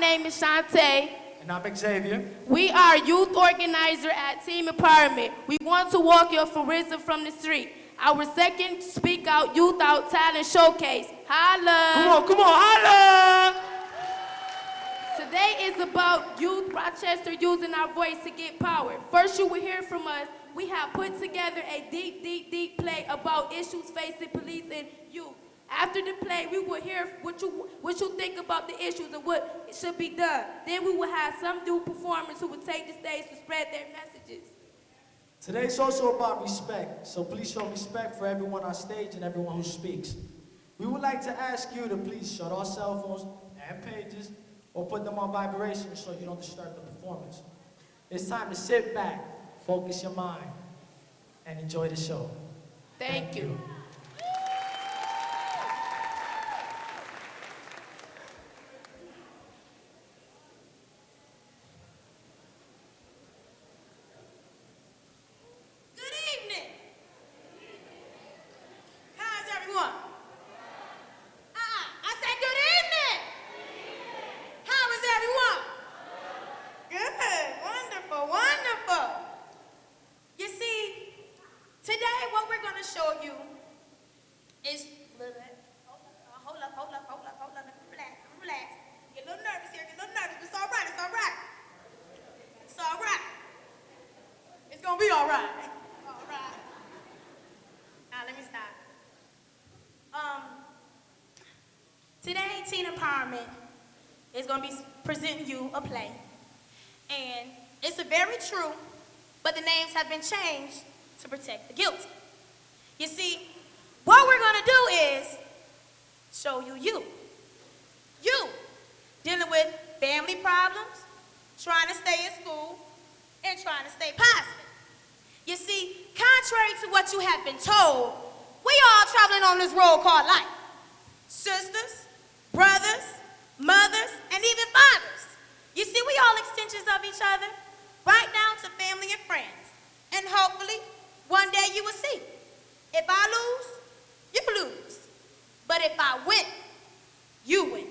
name is Shantae. And I'm Xavier. We are youth organizer at Team Empowerment. We want to walk your Wizdom from the street. Our second SpeakOut Youth Out Talent Showcase. Holla! Come on, holla! Today is about youth, Rochester using our voice to get power. First, you will hear from us. We have put together a deep play about issues facing police and youth. After the play, we will hear what you think about the issues and what should be done. Then we will have some new performers who will take the stage to spread their messages. Today's also about respect, so please show respect for everyone on stage and everyone who speaks. We would like to ask you to please shut our cell phones and pages or put them on vibration so you don't disturb the performance. It's time to sit back, focus your mind, and enjoy the show. Thank you. Today, Teen Empowerment is going to be presenting you a play. And it's a very true, but the names have been changed to protect the guilty. You see, what we're going to do is show you. You, dealing with family problems, trying to stay in school, and trying to stay positive. You see, contrary to what you have been told, we all traveling on this road called life. Sisters, brothers, mothers, and even fathers. You see, we all extensions of each other, right down to family and friends. And hopefully, one day you will see. If I lose, you lose. But if I win, you win.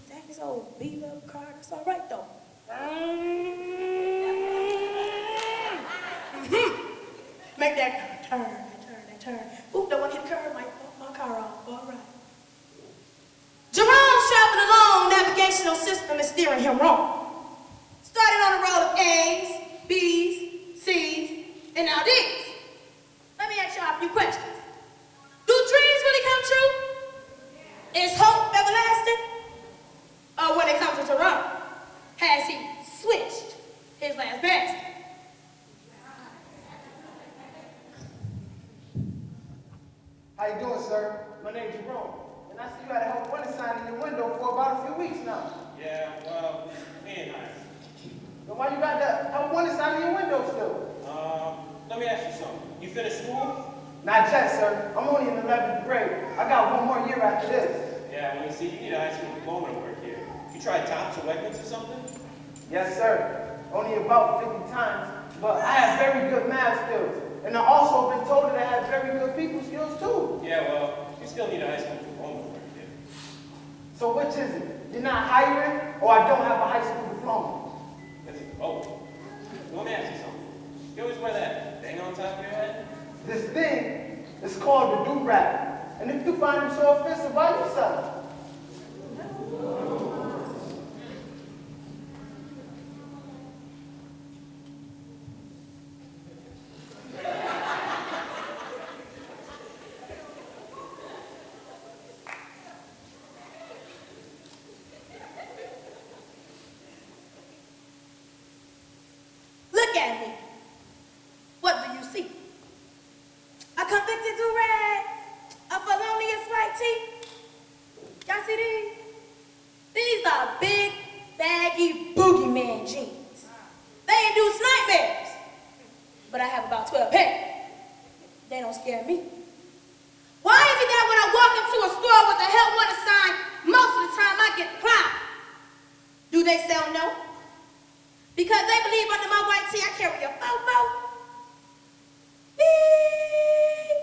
Thanks, old beat up car. That's all right though. Make that turn. Oop, don't want to hit the curb. My car off. All right. Jerome's traveling along navigational system is steering him wrong. Starting on a roll of A's, B's, C's, and now D's. Let me ask y'all a few questions. Do dreams really come true? Is hope everlasting? Or when it comes to Jerome, has he switched his last basket? How you doing, sir? My name's Jerome, and I see you had a help wanted sign in your window for about a few weeks now. Yeah, well, man, nice. Then why you got the help wanted sign in your window still? Let me ask you something. You finished school? Not yet, sir. I'm only in 11th grade. I got one more year after this. Yeah, Yeah, well, you see, you need a high school diploma to work here. You tried Tops or Wegmans or something? Yes, sir. Only about 50 times, but I have very good math skills. And I also been told that I have very good people skills too. Yeah, well, you still need a high school diploma to work here. So which is it? You're not hiring, or I don't have a high school diploma? Oh, let me ask you something. You always wear that thing on top of your head? This thing is called the do-rag. And if you find it so offensive, why you sell it? Look at me. What do you see? A convicted do-rag, a felonious white tee. Y'all see these? These are big, baggy boogeyman jeans. They induce nightmares. But I have about 12 pairs. They don't scare me. Why is it that when I walk into a store with a help wanted sign, most of the time I get declined? Do they sell no? Because they believe under my white tee I carry a fofo. Beep.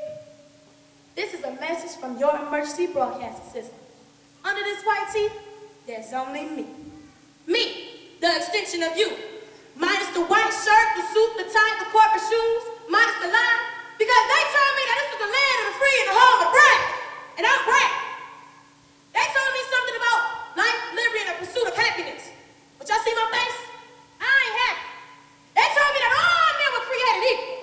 This is a message from your emergency broadcasting system. Under this white tee, there's only me. Me, the extension of you. Minus the white shirt, the suit, the tie, the corporate shoes, minus the lie. Because they told me that this was the land of the free and the home of the brave. And I'm brave. They told me something about life, liberty, and the pursuit of happiness. But y'all see my face? I ain't happy. They told me that all men were created equal.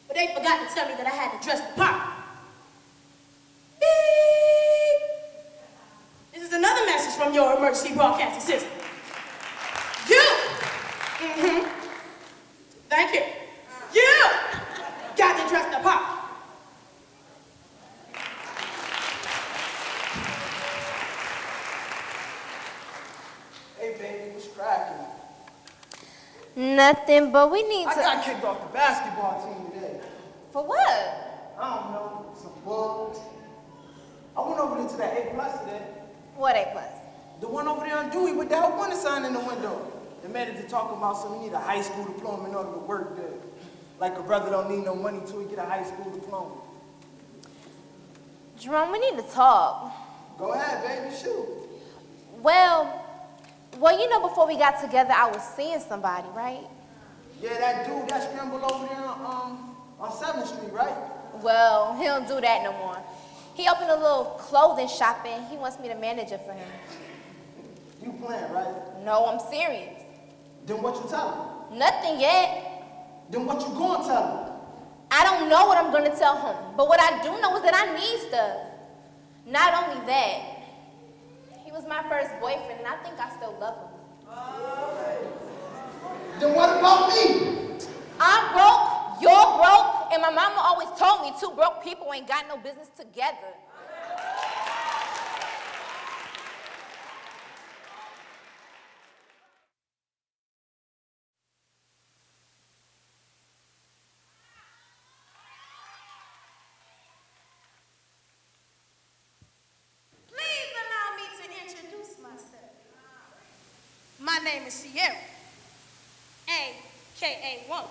But they forgot to tell me that I had to dress the part. Beep. This is another message from your emergency broadcasting system. You! Thank you. You got to dress the part. Hey, baby, what's cracking? Nothing, but we need I to. got kicked off the basketball team today. For what? I don't know, some bugs. I went over there to that A plus today. What A plus? The one over there on Dewey with that one sign in the window. The manager talking about something, you need a high school diploma in order to work there. Like a brother don't need no money till he get a high school diploma. Jerome, we need to talk. Go ahead, baby, shoot. Well, you know, before we got together, I was seeing somebody, right? Yeah, that dude that scrambled over there on 7th Street, right? Well, he don't do that no more. He opened a little clothing shop and he wants me to manage it for him. You playing, right? No, I'm serious. Then what you tell him? Nothing yet. Then what you gonna tell him? I don't know what I'm gonna tell him, but what I do know is that I need stuff. Not only that, he was my first boyfriend and I think I still love him. Then what about me? I'm broke, you're broke, and my mama always told me two broke people ain't got no business together. Please allow me to introduce myself. My name is Sierra, a.k.a. Woman.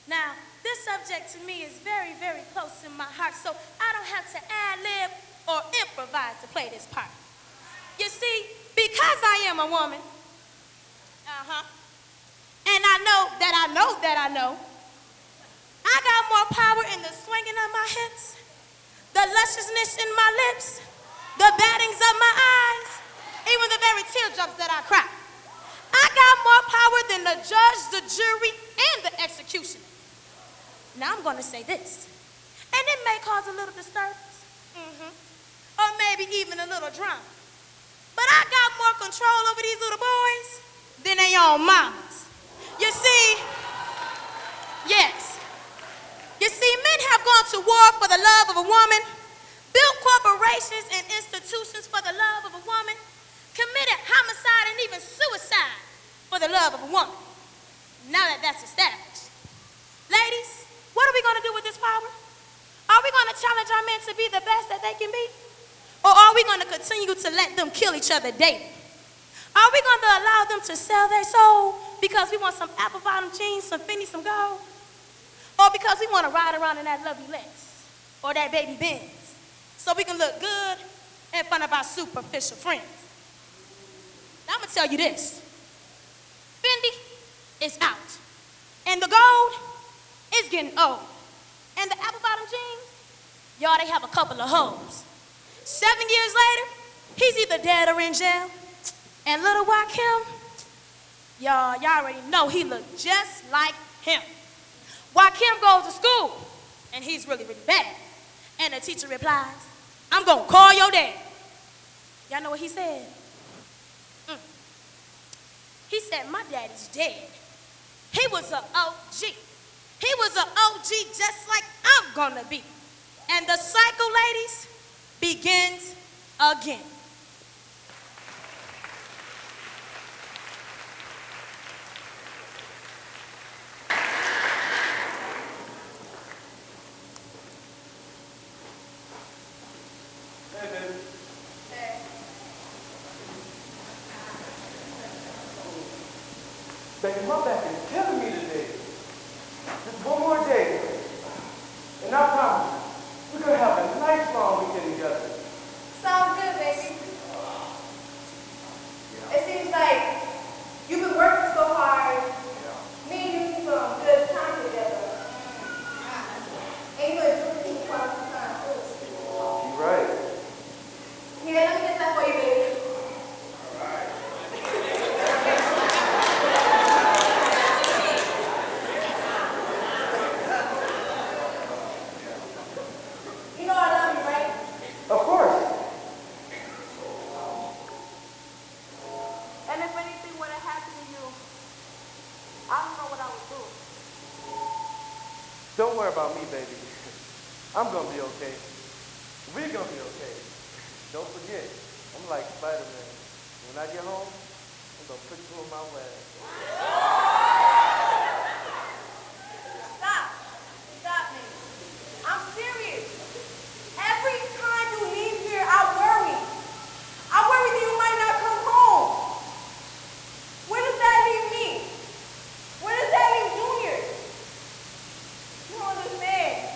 Now, this subject to me is very, very close to my heart, so I don't have to ad-lib or improvise to play this part. You see, because I am a woman, and I know that I know that I know, I got more power in the swinging of my hips, the lusciousness in my lips, the battings of my eyes, even the very teardrops that I cry. I got more power than the judge, the jury, and the executioner. Now I'm going to say this, and it may cause a little disturbance, or maybe even a little drama. But I got more control over these little boys than they own mamas. You see, yes. You see, men have gone to war for the love of a woman, built corporations and institutions for the love of a woman, committed homicide and even suicide for the love of a woman. Now that that's established. Ladies, what are we going to do with this power? Are we going to challenge our men to be the best that they can be? Or are we going to continue to let them kill each other daily? Are we going to allow them to sell their soul because we want some apple bottom jeans, some Fendi, some gold? Or because we want to ride around in that lovely Lex or that baby Benz so we can look good in front of our superficial friends? Now I'm going to tell you this. Fendi is out. And the gold is getting old. And the apple bottom jeans, y'all, they have a couple of hoes. 7 years later, he's either dead or in jail. And little Kim, y'all already know he looked just like him. Kim goes to school, and he's really, really bad. And the teacher replies, I'm gonna call your dad. Y'all know what he said? He said, my daddy's dead. He was an OG. He was an OG just like I'm gonna be. And the cycle, ladies, begins again. Hey, baby. Hey. Baby, my back is killing me today. Just one more day. And I promise, we're going to have a nice long weekend together. Sounds good, baby. It seems like you've been working so hard. Me and you need some good time together. And you're doing things for us time too. You're right. Here, let me get that for you, baby. You know I love you, right? Of course. And if anything were to happen to you, I don't know what I would do. Don't worry about me, baby. I'm going to be okay. We're going to be okay. Don't forget, I'm like Spider-Man. When I get home, I'm going to put you in my web. Stop. Stop me. I'm serious. Every time you leave here, I worry. I worry that you might not come home. Where does that leave me? Where does that leave Junior? You don't understand.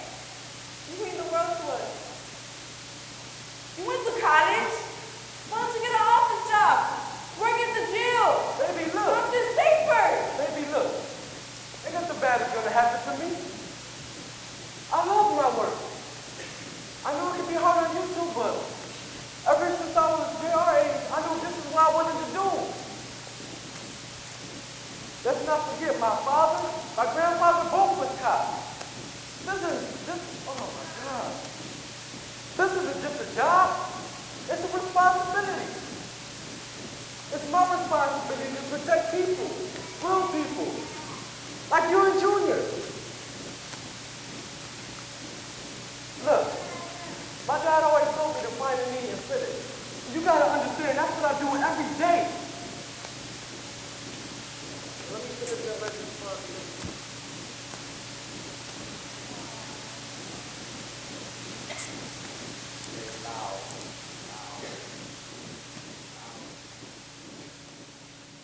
You mean the world to us. You went to college. Why don't you get an office job? Work at the jail. Baby, look. Something safer. Baby, look. Ain't nothing bad is going to happen to me. I love my work. I know it can be hard on you too, but ever since I was your age, I knew this is what I wanted to do. Let's not forget, my grandfather both was cops. Oh my God. This isn't just a job. It's a responsibility. It's my responsibility to protect people, real people, like you and Junior. Look, my dad always told me to find a need and fit it. You gotta understand, that's what I do every day. Let me finish that responsibility.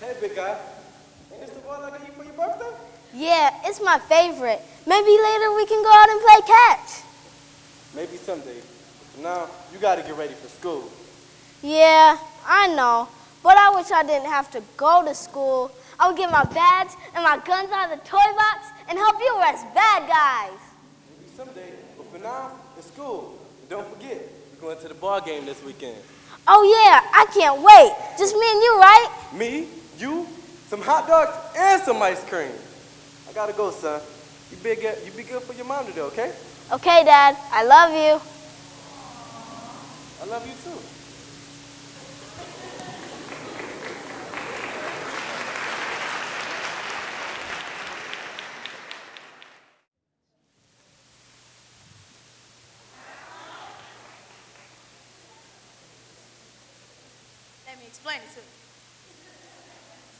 Hey, big guy. Ain't this the one I got you for your birthday? Yeah, it's my favorite. Maybe later we can go out and play catch. Maybe someday. But now, you gotta get ready for school. Yeah, I know. But I wish I didn't have to go to school. I would get my badge and my guns out of the toy box and help you arrest bad guys. Maybe someday. But for now, it's school. And don't forget, we're going to the ball game this weekend. Oh yeah, I can't wait. Just me and you, right? Me, you, some hot dogs, and some ice cream. I gotta go, son. You be good for your mom today, okay? Okay, Dad. I love you. I love you too. Let me explain it to you.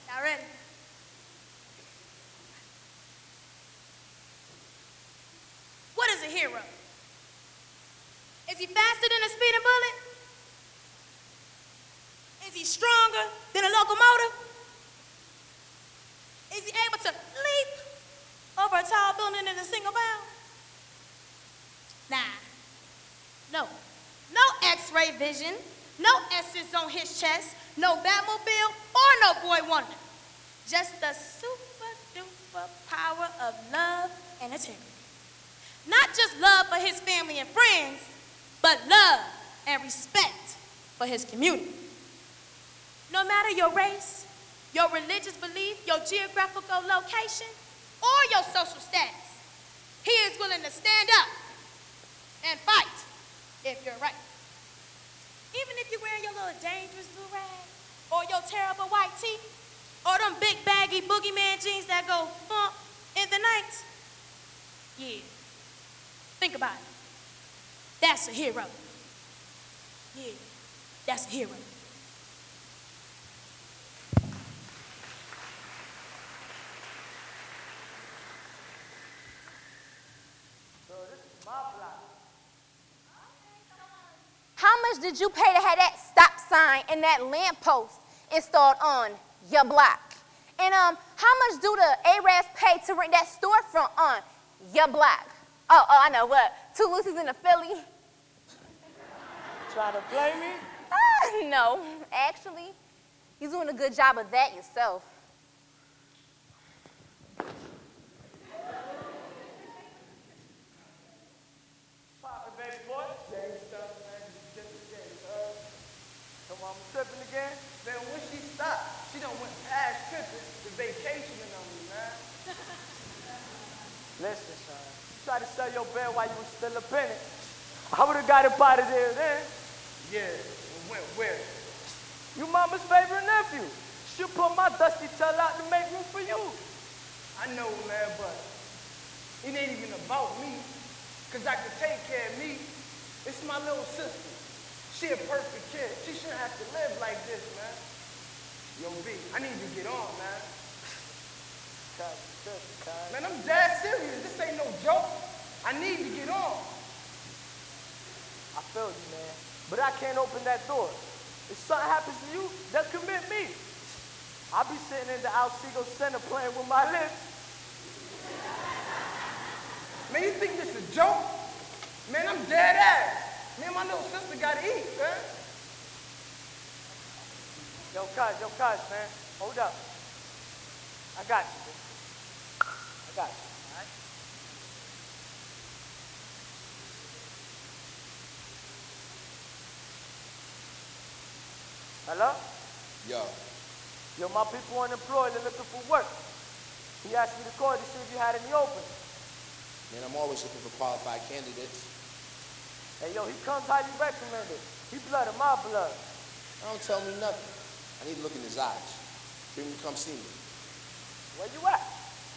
Y'all ready? What is a hero? Is he faster than a speeding bullet? he stronger than a locomotive? Is he able to leap over a tall building in a single bound? Nah, no. No X-ray vision, no S's on his chest, no Batmobile, or no Boy Wonder. Just the super-duper power of love and integrity. Not just love for his family and friends, but love and respect for his community. No matter your race, your religious belief, your geographical location, or your social status, he is willing to stand up and fight if you're right. Even if you're wearing your little dangerous blue rag, or your terrible white tee, or them big baggy boogeyman jeans that go bump in the night. Yeah, think about it. That's a hero. Yeah, that's a hero. So this is my block. How much did you pay to have that stop sign and that lamppost installed on your block? And how much do the Arabs pay to rent that storefront on your block? Oh, I know what. Two Lucy's in a Philly. Trying to play me? No, actually, you're doing a good job of that yourself. Poppin', baby boy. Same stuff, man. Just again. Come on, I'm tripping again. Man, when she stopped, she done went past tripping to vacationing on me, man. Listen, son. You tried to sell your bed while you was still up in it. I would have got up out of there then. Yeah, and went where? You mama's favorite nephew. She'll put my dusty tail out to make room for you. I know, man, but it ain't even about me. Cause I can take care of me. It's my little sister. She a perfect kid. She shouldn't have to live like this, man. Yo, B, I need to get on, man. Man, I'm dead serious. This ain't no joke. I need to get on. I feel you, man. But I can't open that door. If something happens to you, they'll commit me. I'll be sitting in the Alsego Center playing with my lips. Man, you think this is a joke? Man, I'm dead ass. Me and my little sister gotta eat, man. Yo, cuz, man. Hold up. I got you, man. I got you, all right? Hello? Yo, my people unemployed, they're looking for work. He asked me to call to see if you had any openings. Man, I'm always looking for qualified candidates. Hey, yo, he comes highly recommended. He blood of my blood. Don't tell me nothing. I need to look in his eyes. Bring him to come see me. Where you at?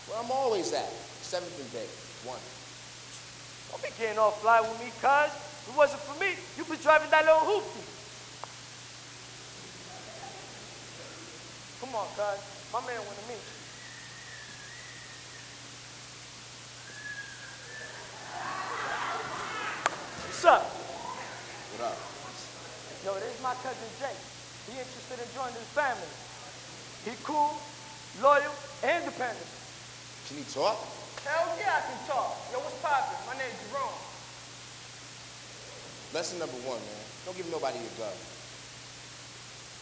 Where I'm always at. 7th and Bay, 1. Don't be getting all fly with me, cuz. If it wasn't for me, you be driving that little hoopty. Come on, cuz. My man want to meet you. What's up? What up? Yo, this is my cousin Jake. He interested in joining his family. He cool, loyal, and dependable. Can he talk? Hell yeah, I can talk. Yo, what's poppin'? My name's Jerome. Lesson number 1, man. Don't give nobody your gun.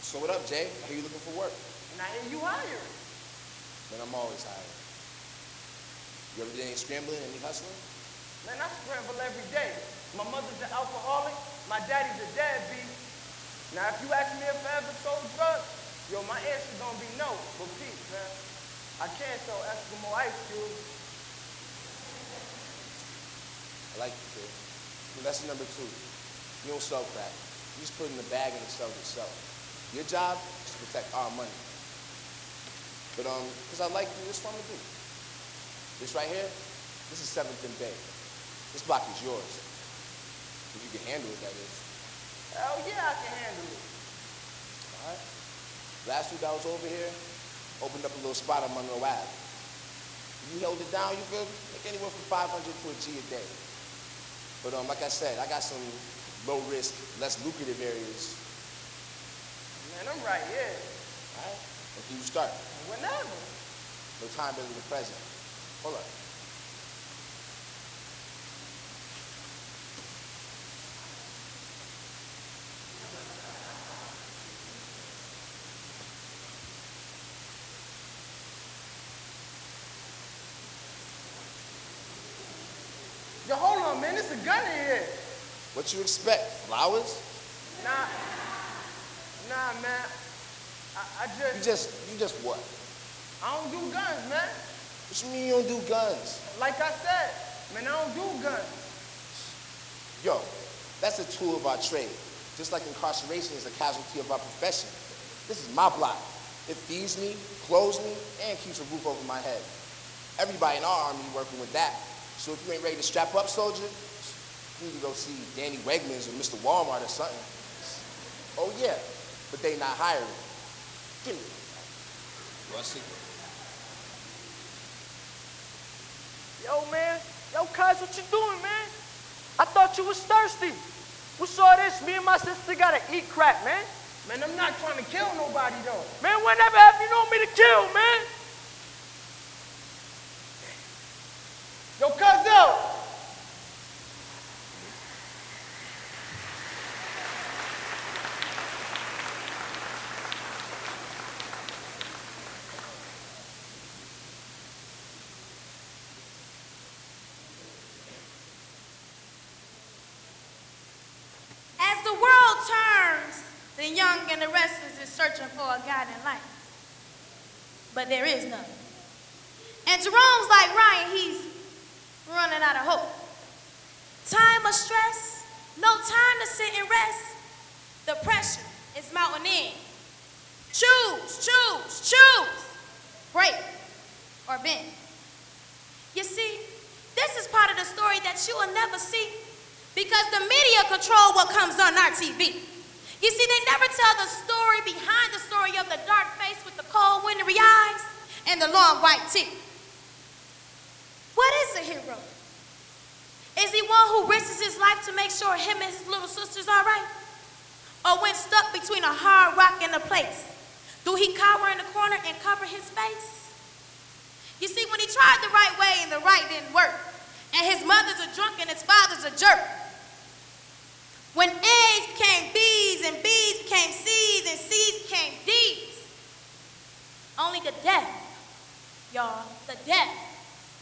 So what up, Jay? I hear you looking for work. And I hear you hiring. Man, I'm always hiring. You every day ain't scrambling, any hustling? Man, I scramble every day. My mother's an alcoholic. My daddy's a deadbeat. Now, if you ask me if I ever sold drugs, yo, my answer's gonna be no. But peace, man. I can't sell Eskimo ice cubes. I like you, kid. Lesson number 2. You don't sell crack. You just put it in the bag and it sells itself. Your job is to protect our money. But, because I like you, this is what I'm gonna do. This right here, this is 7th and Bay. This block is yours. If you can handle it, that is. Hell yeah, I can handle it. All right? Last week I was over here, opened up a little spot on Monroe Ave. You held it down, you feel me? Like anywhere from 500 to a G a day. But like I said, I got some low risk, less lucrative areas. Man, I'm right here. All right? When can you start? Whenever. No time better than the present. Hold up. Yo, hold on, man. There's a gun in here. What you expect? Flowers? Nah, man. I just, You just what? I don't do guns, man. What you mean you don't do guns? Like I said, man, I don't do guns. Yo, that's a tool of our trade. Just like incarceration is a casualty of our profession. This is my block. It feeds me, clothes me, and keeps a roof over my head. Everybody in our army working with that. So if you ain't ready to strap up, soldier, you need to go see Danny Wegmans or Mr. Walmart or something. Oh yeah, but they not hiring. Give me. You want to see? Yo, man. Yo, cuz, what you doing, man? I thought you was thirsty. We saw this. Me and my sister gotta eat crap, man. Man, I'm not trying to kill nobody, though. Man, whenever have you known me to kill, man? Yo, cuz, As the world turns, the young and the restless is searching for a guiding light. But there is none. And Jerome's like Ryan, he's running out of hope. Time of stress, no time to sit and rest. The pressure is mounting in. Choose, choose, choose. Break or bend. You see, this is part of the story that you will never see because the media control what comes on our TV. You see, they never tell the story behind the story of the dark face with the cold, wintry eyes and the long white teeth. What is a hero? Is he one who risks his life to make sure him and his little sister's all right? Or when stuck between a hard rock and a place, do he cower in the corner and cover his face? You see, when he tried the right way and the right didn't work, and his mother's a drunk and his father's a jerk, when A's became B's and B's became C's and C's became D's, only the deaf, y'all, the deaf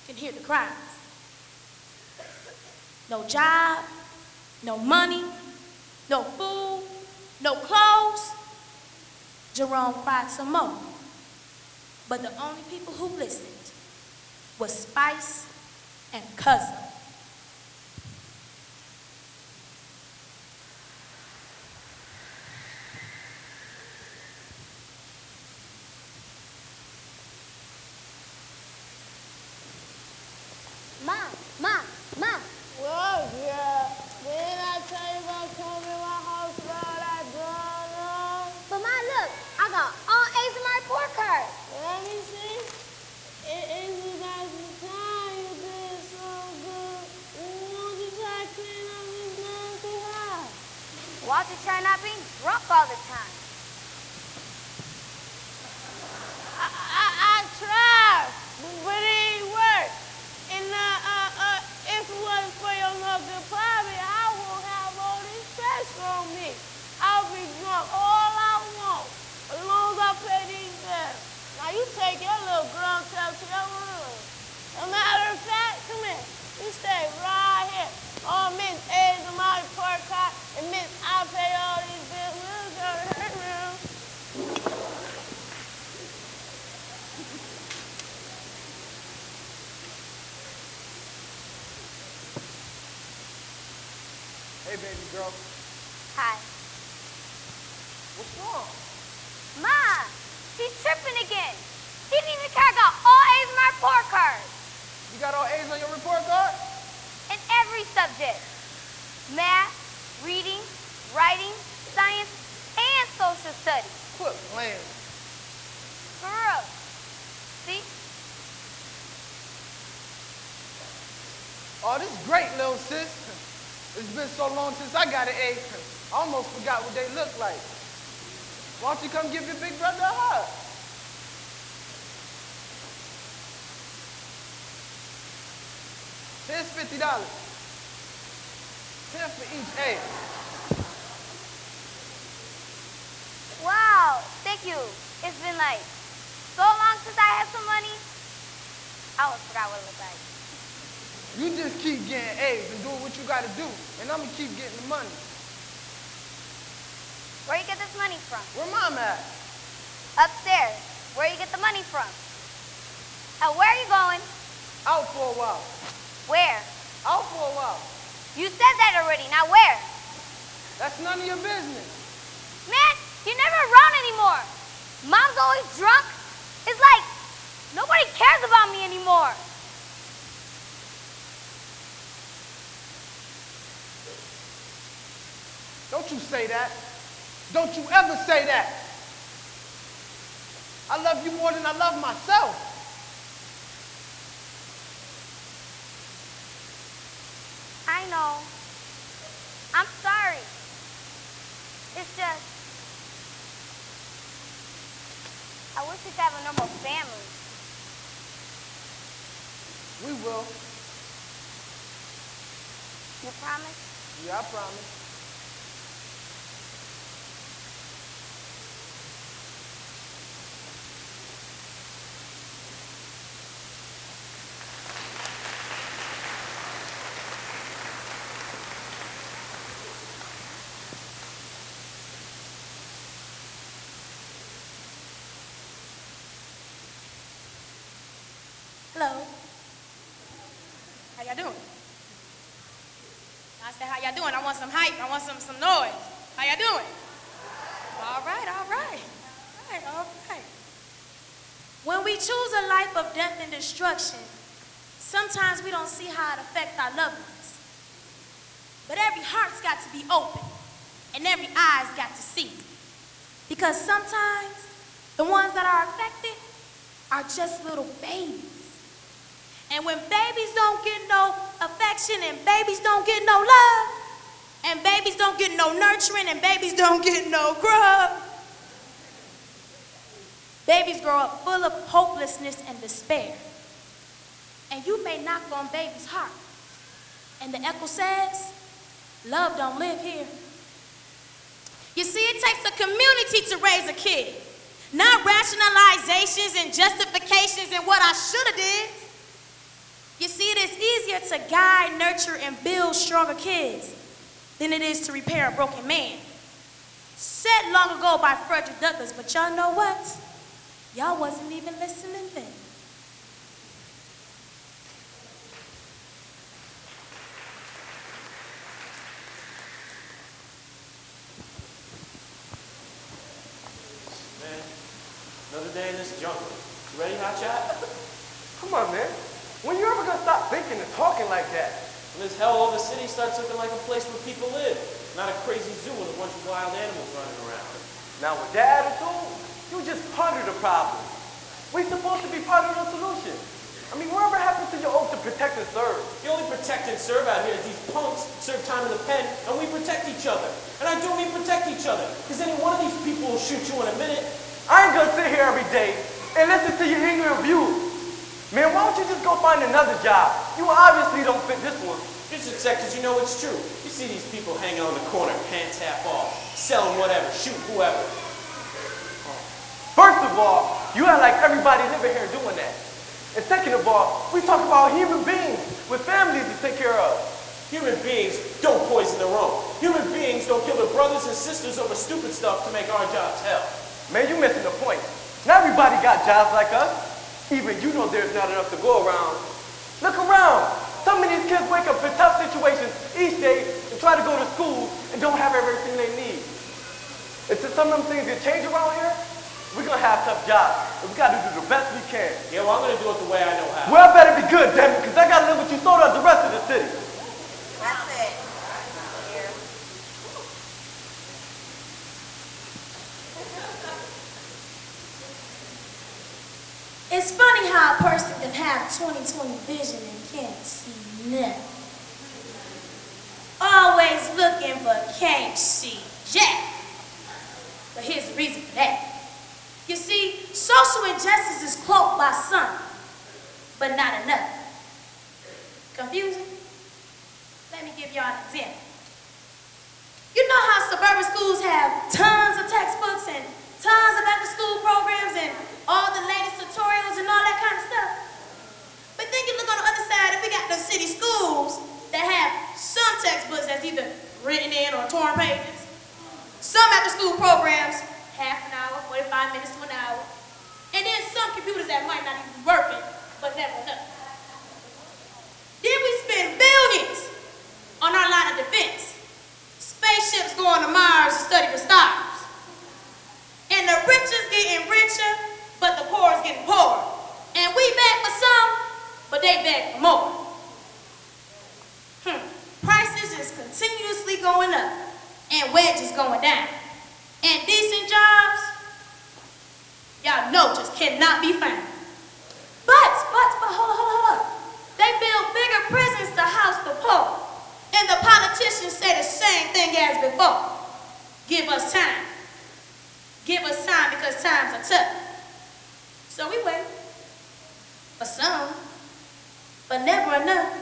can hear the cries. No job, no money, no food, no clothes. Jerome cried some more. But the only people who listened was Spice and Cousin. Mom. Well, yeah. Didn't I tell you about coming to my house about that gun? But Mom, look, I got all A's in my report card. Let me see. It is about the time you did so good. Won't you try to clean up this gun too high? Why don't you try not being drunk all the time? I tried, but it ain't work. And if it wasn't for your mother Bobby, I won't have all this stress on me. I'll be drunk all I want, as long as I pay these bills. Now you take your little grown self to your room. As a matter of fact, come here. You stay right here. All Miss A's in my report card, and Miss I pay all these bills. We'll go to her room. Hey, baby girl. Hi. What's wrong? Ma, he's tripping again. He didn't even care I got all A's in my report card. You got all A's on your report card? In every subject. Math, reading, writing, science, and social studies. Quit playing. For real. See? Oh, this is great, little sis. It's been so long since I got an A. I almost forgot what they look like. Why don't you come give your big brother a hug? Here's $50. 10 for each A. Wow, thank you. It's been like so long since I had some money. I almost forgot what it looked like. You just keep getting A's and doing what you gotta do, and I'm gonna keep getting the money. Where you get this money from? Where Mom at? Upstairs. Where you get the money from? And where are you going? Out for a while. Where? Out for a while. You said that already. Now where? That's none of your business. Man, you're never around anymore. Mom's always drunk. It's like nobody cares about me anymore. Don't you say that. Don't you ever say that. I love you more than I love myself. I know. I'm sorry. It's just, I wish we could have a normal family. We will. You promise? Yeah, I promise. Hello. How y'all doing? I said, how y'all doing? I want some hype. I want some noise. How y'all doing? All right, all right. All right, all right. When we choose a life of death and destruction, sometimes we don't see how it affects our loved ones. But every heart's got to be open, and every eye's got to see. Because sometimes the ones that are affected are just little babies. And when babies don't get no affection, and babies don't get no love, and babies don't get no nurturing, and babies don't get no grub, babies grow up full of hopelessness and despair. And you may knock on baby's heart, and the echo says, love don't live here. You see, it takes a community to raise a kid, not rationalizations and justifications and what I should have did. You see, it is easier to guide, nurture, and build stronger kids than it is to repair a broken man. Said long ago by Frederick Douglass, but y'all know what? Y'all wasn't even listening then. Man, another day in this jungle. You ready, Hotshot? Come on, man. When you ever gonna stop thinking and talking like that? When this hell of a city starts looking like a place where people live, not a crazy zoo with a bunch of wild animals running around. Now with that attitude, you just ponder the problem. We're supposed to be part of the solution. I mean, whatever happened to your oath to protect and serve? The only protect and serve out here is these punks serve time in the pen, and we protect each other. And I do mean protect each other, because any one of these people will shoot you in a minute. I ain't gonna sit here every day and listen to your ignorant views. Man, why don't you just go find another job? You obviously don't fit this one. Just a sec, because you know it's true. You see these people hanging on the corner, pants half off, selling whatever, shoot whoever. First of all, you act like everybody living here doing that. And second of all, we talk about human beings with families to take care of. Human beings don't poison their own. Human beings don't kill their brothers and sisters over stupid stuff to make our jobs hell. Man, you missing the point. Not everybody got jobs like us. Even you know there's not enough to go around. Look around. Some of these kids wake up in tough situations each day and try to go to school and don't have everything they need. Until some of them things get changed around here, we're going to have tough jobs. And we got to do the best we can. Yeah, well, I'm going to do it the way I know how. Well, I better be good, damn it, because I got to live what you sold out the rest of the city. That's it. Here. It's funny how a person can have 20/20 vision and can't see nothing. Always looking but can't see jack. But here's the reason for that. You see, social injustice is cloaked by some, but not enough. Confusing? Let me give y'all an example. You know how suburban schools have tons of textbooks and tons of after-school programs and all the latest tutorials and all that kind of stuff? But then you look on the other side and we got the city schools that have some textbooks that's either written in or torn pages. Some after-school programs, half an hour, 45 minutes to an hour. And then some computers that might not even be working, but never enough. Then we spend billions on our line of defense. Spaceships going to Mars to study the stars. And the rich is getting richer, but the poor is getting poorer. And we beg for some, but they beg for more. Prices is continuously going up, and wages going down. And decent jobs, y'all know just cannot be found. But, hold up. They build bigger prisons to house the poor. And the politicians say the same thing as before. Give us time. Give us time because times are tough. So we wait. For some, but never enough.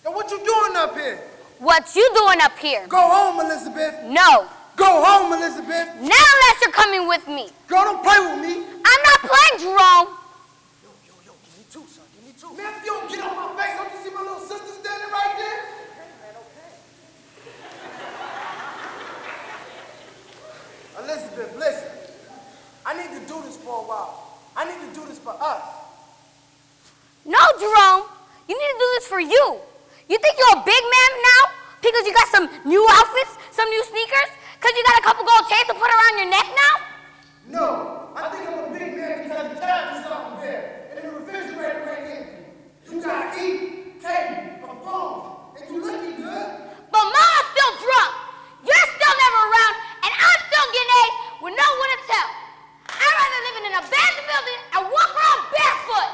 Yo, what you doing up here? What you doing up here? Go home, Elizabeth. No. Go home, Elizabeth. Not unless you're coming with me. Girl, don't play with me. I'm not playing, Jerome. Yo, give me two, son. Give me two. Man, if you don't get off my face, don't you see my little sister standing right there? Okay. Elizabeth, listen. I need to do this for a while. I need to do this for us. No, Jerome. You need to do this for you. You think you're a big man now because you got some new outfits, some new sneakers? Because you got a couple gold chains to put around your neck now? No, I think I'm a big man because the couch is up there and the refrigerator ain't empty. You gotta eat, take, perform, and you looking good. But Mama's still drunk. You're still never around, and I'm still getting A's with no one to tell. I'd rather live in an abandoned building and walk around barefoot.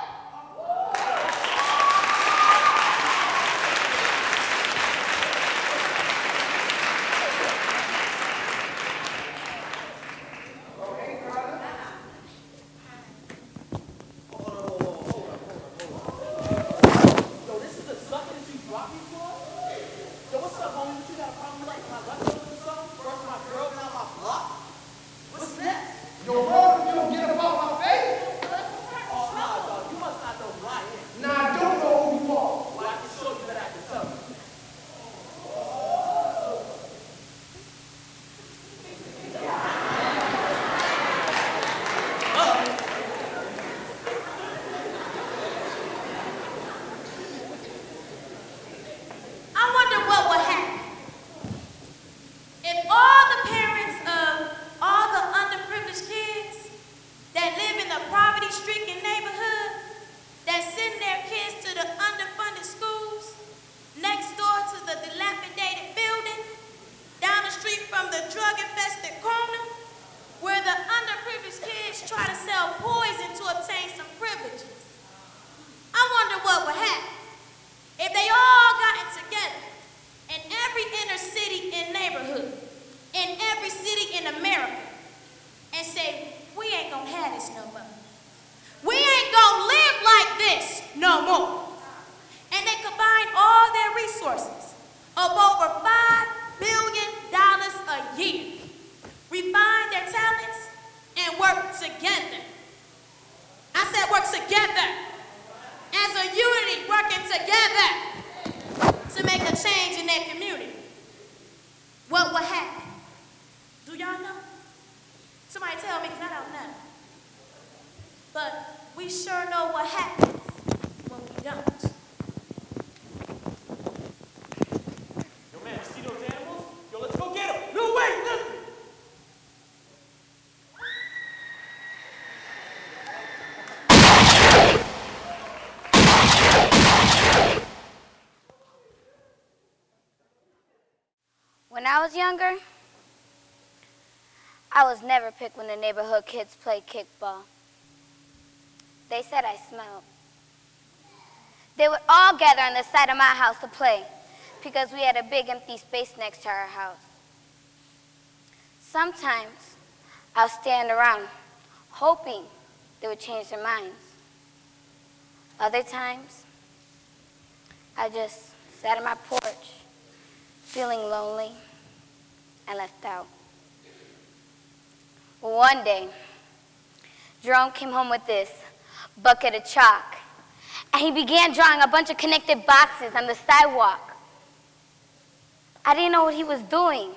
When I was younger, I was never picked when the neighborhood kids played kickball. They said I smelled. They would all gather on the side of my house to play because we had a big empty space next to our house. Sometimes I'll stand around hoping they would change their minds. Other times, I just sat on my porch feeling lonely and left out. One day, Jerome came home with this bucket of chalk, and he began drawing a bunch of connected boxes on the sidewalk. I didn't know what he was doing,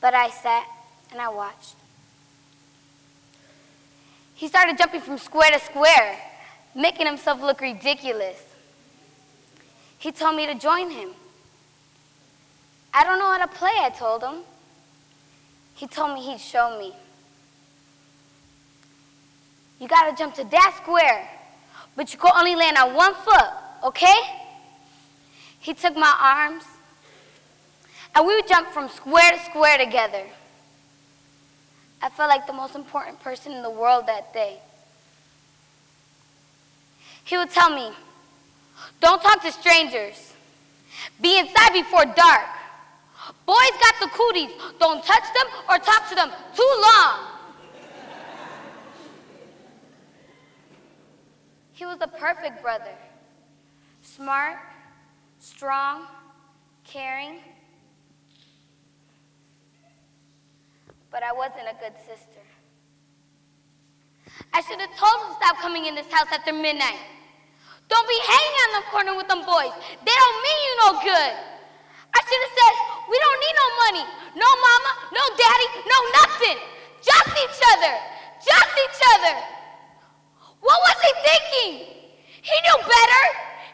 but I sat and I watched. He started jumping from square to square, making himself look ridiculous. He told me to join him. I don't know how to play, I told him. He told me he'd show me. You gotta jump to that square, but you can only land on one foot, okay? He took my arms, and we would jump from square to square together. I felt like the most important person in the world that day. He would tell me, don't talk to strangers. Be inside before dark. Boys got the cooties. Don't touch them or talk to them too long. He was the perfect brother. Smart, strong, caring. But I wasn't a good sister. I should have told him to stop coming in this house after midnight. Don't be hanging on the corner with them boys. They don't mean you no good. I should have said, we don't need no money, no mama, no daddy, no nothing. Just each other. Just each other. What was he thinking? He knew better.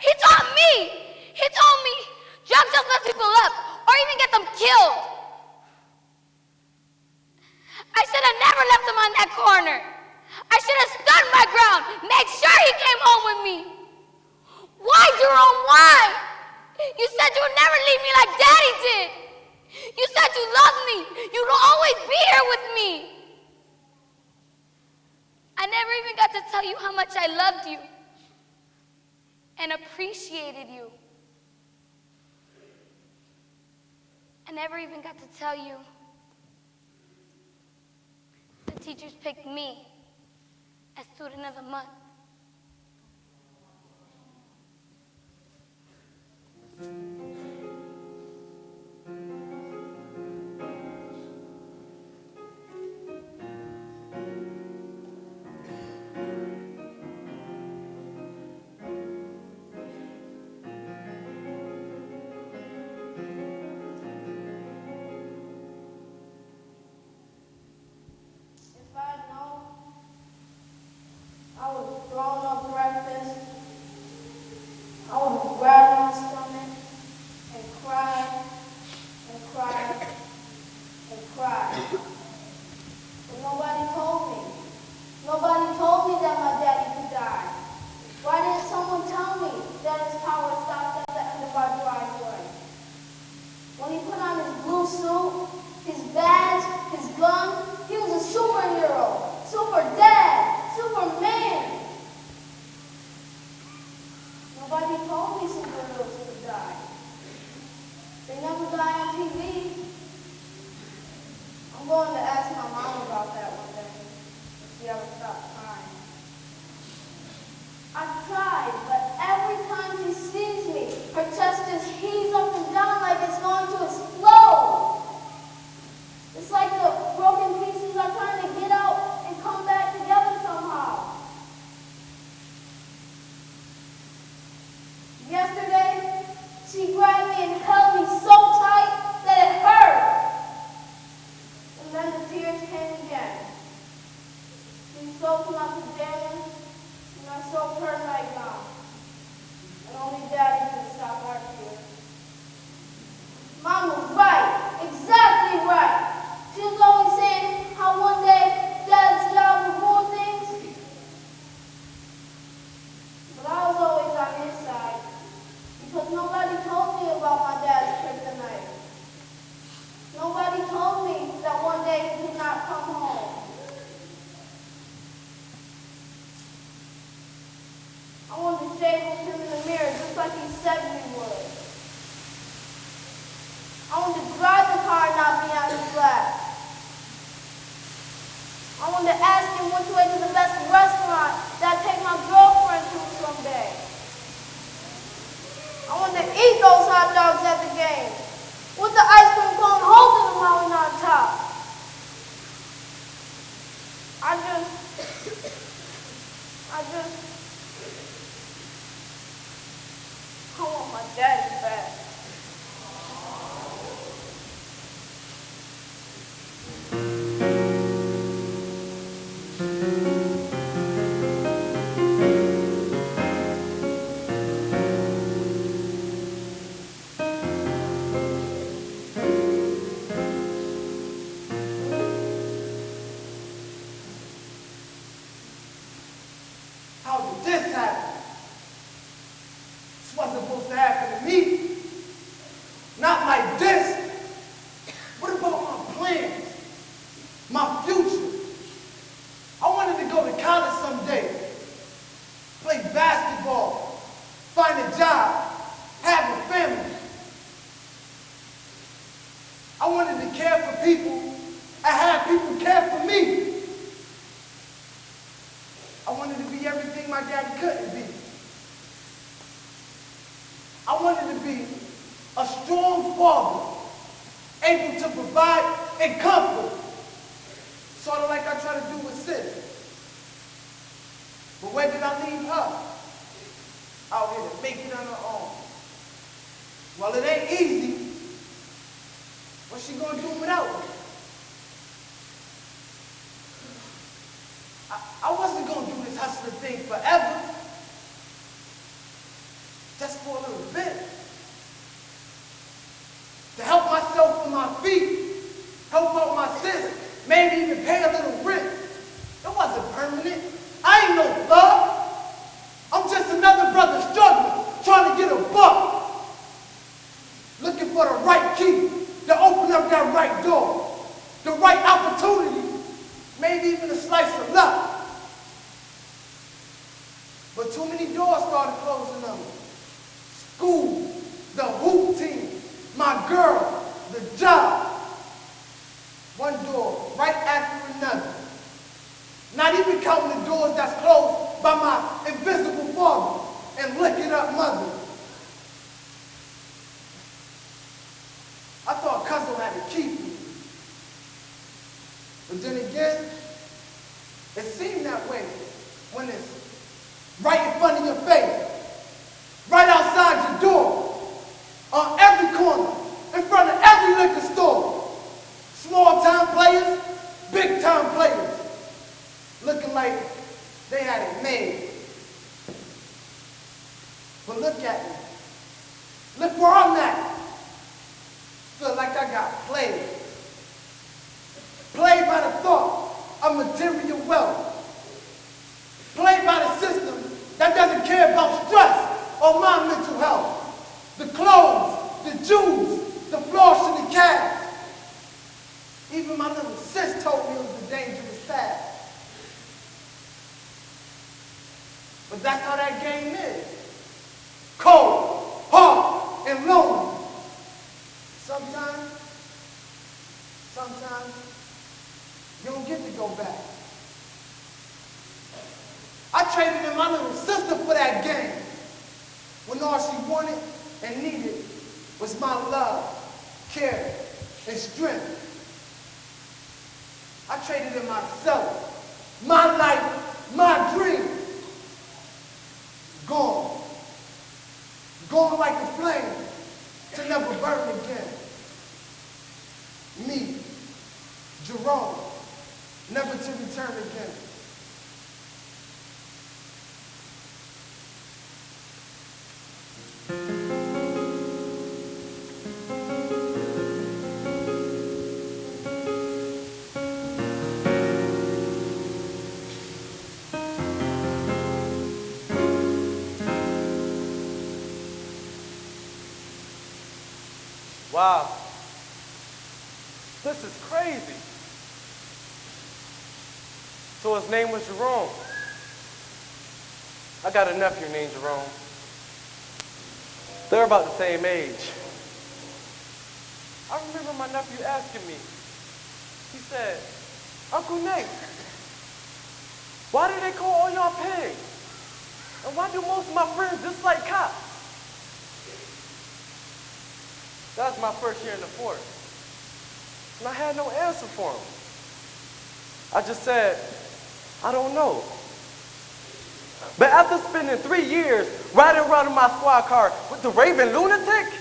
He taught me. He told me, drugs just mess people up or even get them killed. I should have never left him on that corner. I should have stood my ground, made sure he came home with me. Why, Jerome, why? You said you would never leave me like Daddy did. You said you loved me. You would always be here with me. I never even got to tell you how much I loved you and appreciated you. I never even got to tell you the teachers picked me as Student of the Month. If I'd known I was throwing up breakfast, I would have grabbed my stomach and cried and cried and cried. But nobody told me. Nobody told me that my daddy could die. Why didn't someone tell me that his power stopped at the end of our driveway? When he put on his blue suit, his badge, his gun, he was a superhero, super dad, Superman. Nobody told me superheroes could die. They never die on TV. I'm going to ask my mom about that one day, if she ever stops crying. I've tried, but every time she sees me, her chest just heaves up and down like it's going to explode. It's like the broken pieces are trying to get out and come back together somehow. Yesterday, she grabbed me and held me so tight that it hurt. And then the tears came again. She soaked my pajamas and I soaked her nightgown. And only Daddy could stop our tears. Mom was right, exactly right. She was always saying how one day Dad's job would ruin things. But I was always on his side. Because nobody told me about my dad's kryptonite. Nobody told me that one day he I wanted to shave him in the mirror just like he said we would. I wanted to drive the car and not be out his lap. I wanted to ask him which way to the best restaurant that I'd take my girlfriend to someday. I wanted to eat those hot dogs at the game with the ice cream cone holding them while we're on top. I want my daddy back. How did this happen? This wasn't supposed to happen to me. Not like this. What about my plans? My future? I wanted to go to college someday. Play basketball. Find a job. Have a family. I wanted to care for people and have people care for me. I wanted to be everything my daddy couldn't be. I wanted to be a strong father, able to provide and comfort, sort of like I try to do with Sis. But where did I leave her? Out here to make it on her own. Well, it ain't easy. What's she gonna do without me? I wasn't going to do this hustling thing forever. Just for a little bit. To help myself on my feet. Help out my sis. Maybe even pay a little rent. It wasn't permanent. I ain't no thug. I'm just another brother struggling, trying to get a buck. Looking for the right key to open up that right door. The right opportunity. Maybe even a slice of luck. But too many doors started closing on me. School, the hoop team, my girl, the job. One door right after another. Not even counting the doors that's closed by my invisible father and licking up mother. I thought cousin had to keep me. But then again, it seemed that way when it's right in front of your face, right outside your door, on every corner, in front of every liquor store. Small-time players, big-time players, looking like they had it made. But look at me. Look where I'm at. Feel like I got played. Played by the thought of material wealth. Played by the system that doesn't care about stress or my mental health. The clothes, the jewels, the floss and the cash. Even my little sis told me it was a dangerous path. But that's how that game is. Cold, hard, and lonely. Sometimes you don't get to go back. I traded in my little sister for that game when all she wanted and needed was my love, care, and strength. I traded in myself, my life, my dream. Gone. Gone like a flame to never burn again. Me, Jerome, never to return again. Wow. This is crazy. So his name was Jerome. I got a nephew named Jerome. They're about the same age. I remember my nephew asking me, he said, Uncle Nate, why do they call all y'all pigs? And why do most of my friends dislike cops? That was my first year in the force. And I had no answer for him. I just said, I don't know. But after spending 3 years riding around in my squad car with the raving lunatic,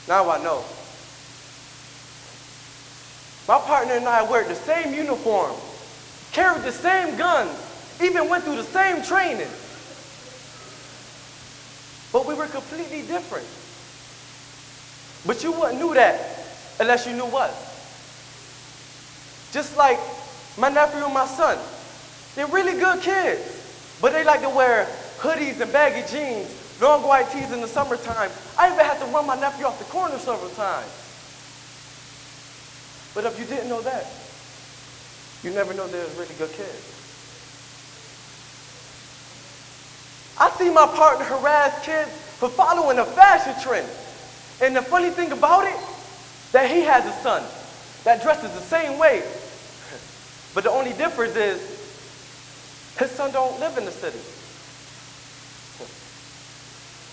now I know. My partner and I wear the same uniform, carried the same guns, even went through the same training. But we were completely different. But you wouldn't know that unless you knew us. Just like my nephew and my son. They're really good kids, but they like to wear hoodies and baggy jeans, long white tees in the summertime. I even had to run my nephew off the corner several times. But if you didn't know that, you never know they're really good kids. I see my partner harass kids for following a fashion trend. And the funny thing about it, that he has a son that dresses the same way. But the only difference is, his son don't live in the city.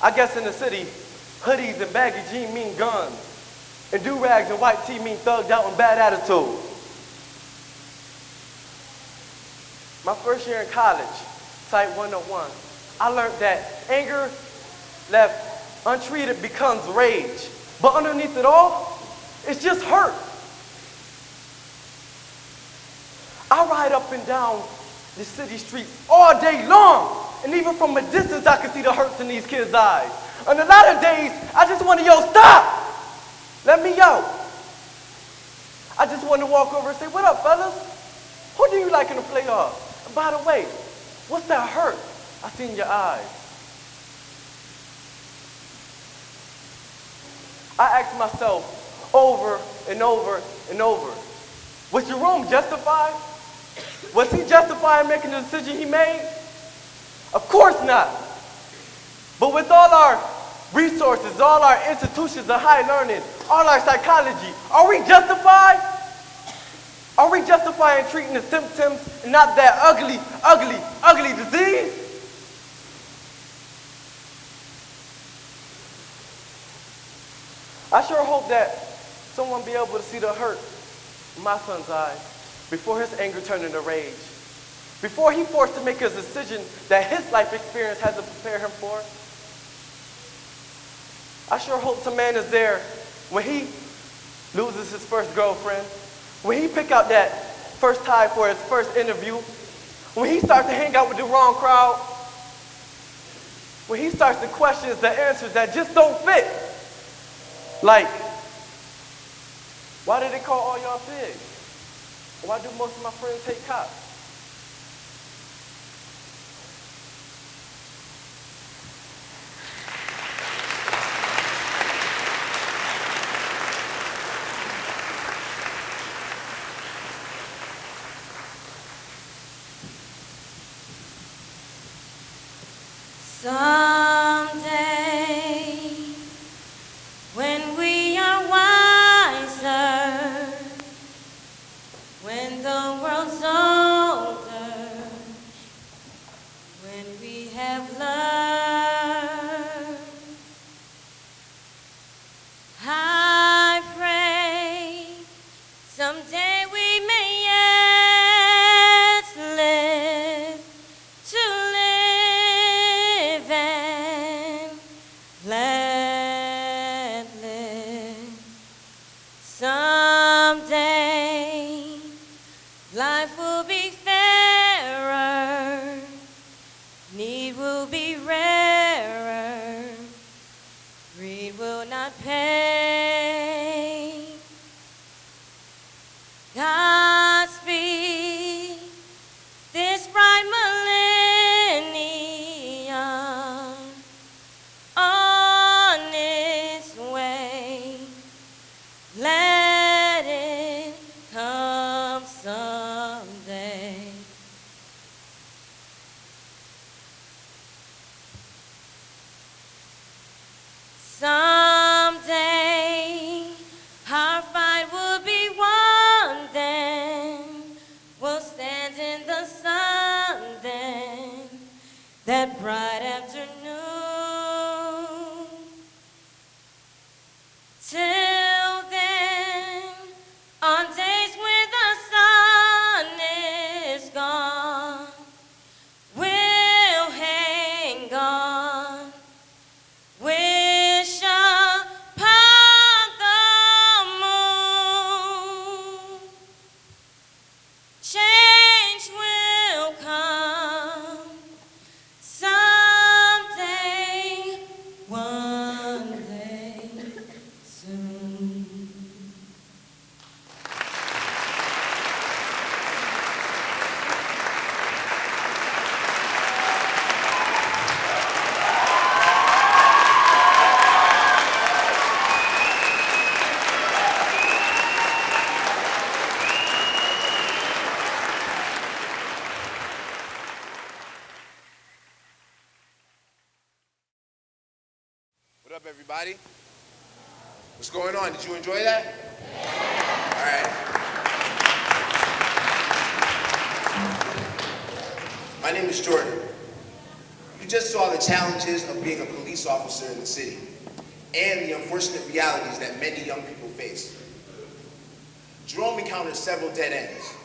I guess in the city, hoodies and baggy jeans mean guns, and do-rags and white tee mean thugged out and bad attitude. My first year in college, Site 101, I learned that anger left untreated becomes rage. But underneath it all, it's just hurt. I ride up and down the city streets all day long. And even from a distance, I can see the hurts in these kids' eyes. On a lot of days, I just want to yell, stop! Let me out. I just want to walk over and say, what up, fellas? Who do you like in the playoffs? And by the way, what's that hurt I see in your eyes? I ask myself over and over and over, was Jerome justified? Was he justified in making the decision he made? Of course not. But with all our resources, all our institutions of high learning, all our psychology, are we justified? Are we justified in treating the symptoms and not that ugly, ugly, ugly disease? I sure hope that someone be able to see the hurt in my son's eyes before his anger turned into rage, before he forced to make a decision that his life experience had to prepare him for. I sure hope some man is there when he loses his first girlfriend, when he pick out that first tie for his first interview, when he starts to hang out with the wrong crowd, when he starts to question the answers that just don't fit. Like, why do they call all y'all pigs? Why do most of my friends hate cops? Someday, when we are wiser, when the world's older, when we have learned, I pray someday we may yet live to live and let live. Someday life will be fairer, need will be rarer, greed will not pay. Godspeed this bright millennium on its way. Let it come someday. that bright afternoon. Till then, on days when the sun is gone, we'll hang on, wish upon the moon. Change will come someday, one day soon. What up, everybody? What's going on? Did you enjoy that? All right. My name is Jordan. You just saw the challenges of being a police officer in the city and the unfortunate realities that many young people face. Jerome encountered several dead ends.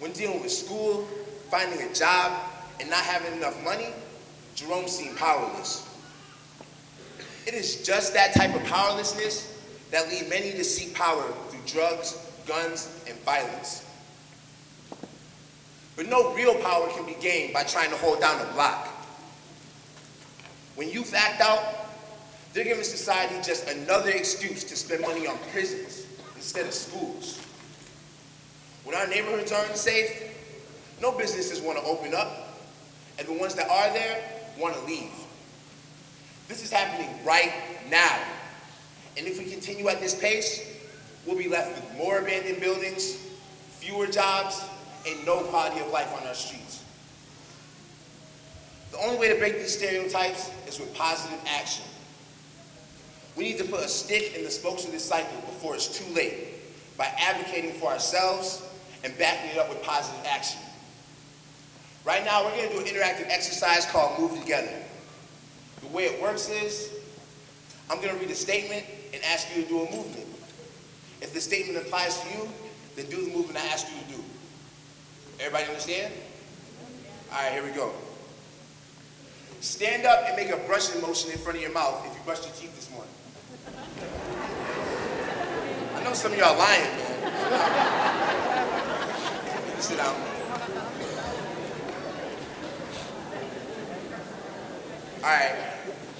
When dealing with school, finding a job, and not having enough money, Jerome seemed powerless. It is just that type of powerlessness that lead many to seek power through drugs, guns, and violence. But no real power can be gained by trying to hold down a block. When youth act out, they're giving society just another excuse to spend money on prisons instead of schools. When our neighborhoods aren't unsafe, no businesses want to open up, and the ones that are there want to leave. This is happening right now. And if we continue at this pace, we'll be left with more abandoned buildings, fewer jobs, and no quality of life on our streets. The only way to break these stereotypes is with positive action. We need to put a stick in the spokes of this cycle before it's too late by advocating for ourselves and backing it up with positive action. Right now, we're going to do an interactive exercise called Move Together. The way it works is, I'm going to read a statement and ask you to do a movement. If the statement applies to you, then do the movement I asked you to do. Everybody understand? All right, here we go. Stand up and make a brushing motion in front of your mouth if you brushed your teeth this morning. I know some of y'all lying, man. Sit down. All right,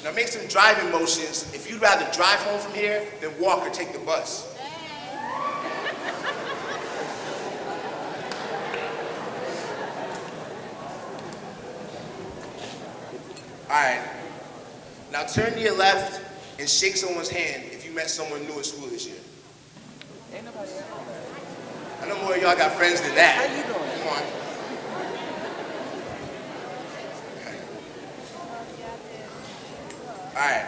now make some driving motions if you'd rather drive home from here than walk or take the bus. All right, now turn to your left and shake someone's hand if you met someone new at school this year. I know more of y'all got friends than that. How you doing? Come on. All right,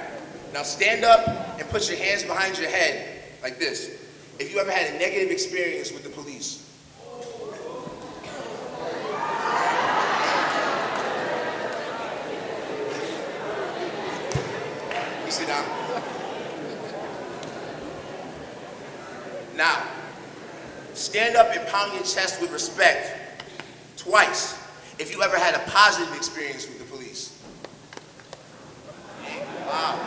now stand up and put your hands behind your head like this. If you ever had a negative experience with the police. You sit down. Now, stand up and pound your chest with respect twice if you ever had a positive experience with the police. Wow.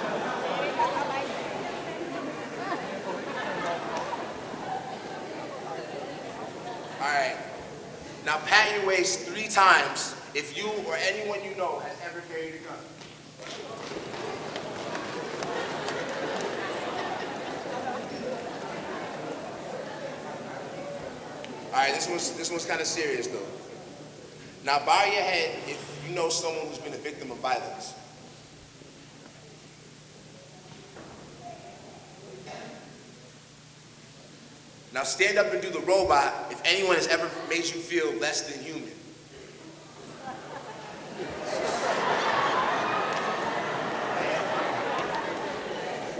All right. Now pat your waist 3 times if you or anyone you know has ever carried a gun. All right, this one's kind of serious though. Now bow your head if you know someone who's been a victim of violence. Now stand up and do the robot if anyone has ever made you feel less than human.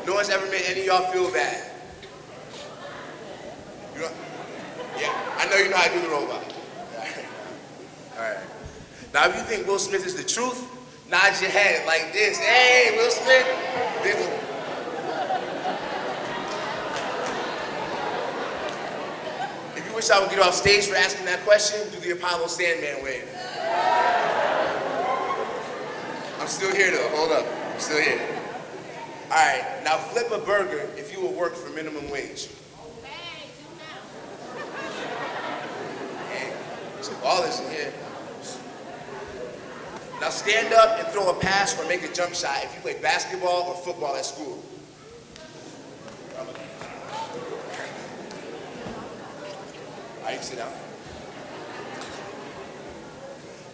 No one's ever made any of y'all feel bad. You know? Yeah, I know you know how to do the robot. All right. Now if you think Will Smith is the truth, Nod your head like this. Hey, Will Smith. If you wish I would get off stage for asking that question, do the Apollo Sandman wave. I'm still here though, hold up, I'm still here. All right, now flip a burger if you will work for minimum wage. Hey, some ballers in here. Now stand up and throw a pass or make a jump shot if you play basketball or football at school. All right, sit down.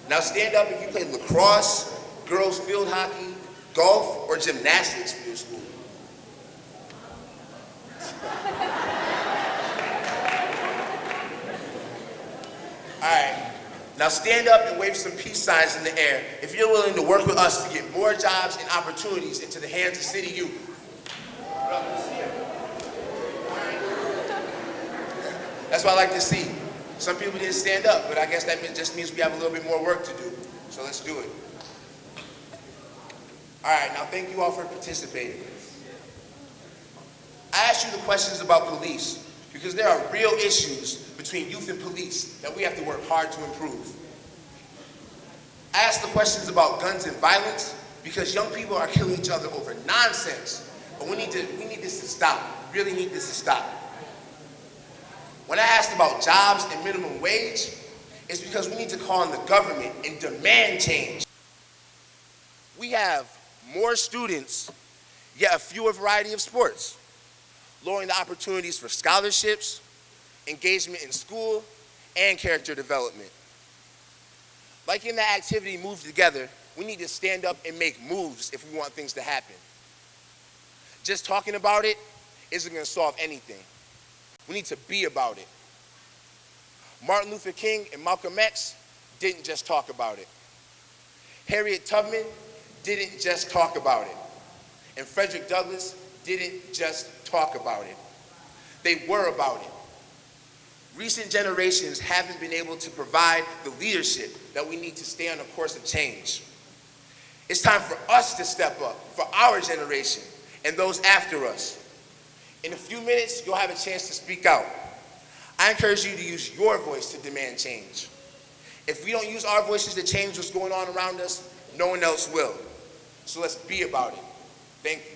Now stand up if you play lacrosse, girls field hockey, golf, or gymnastics for your school. All right. Now stand up and wave some peace signs in the air if you're willing to work with us to get more jobs and opportunities into the hands of city youth. That's what I like to see. Some people didn't stand up, but I guess that just means we have a little bit more work to do. So let's do it. All right, now thank you all for participating. I asked you the questions about police because there are real issues between youth and police that we have to work hard to improve. I asked the questions about guns and violence because young people are killing each other over nonsense. But we need this to stop. We really need this to stop. When I asked about jobs and minimum wage, it's because we need to call on the government and demand change. We have more students, yet a fewer variety of sports, lowering the opportunities for scholarships, engagement in school, and character development. Like in that activity, Move Together, we need to stand up and make moves if we want things to happen. Just talking about it isn't going to solve anything. We need to be about it. Martin Luther King and Malcolm X didn't just talk about it. Harriet Tubman didn't just talk about it. And Frederick Douglass didn't just talk about it. They were about it. Recent generations haven't been able to provide the leadership that we need to stay on the course of change. It's time for us to step up for our generation and those after us. In a few minutes, you'll have a chance to speak out. I encourage you to use your voice to demand change. If we don't use our voices to change what's going on around us, no one else will. So let's be about it. Thank you.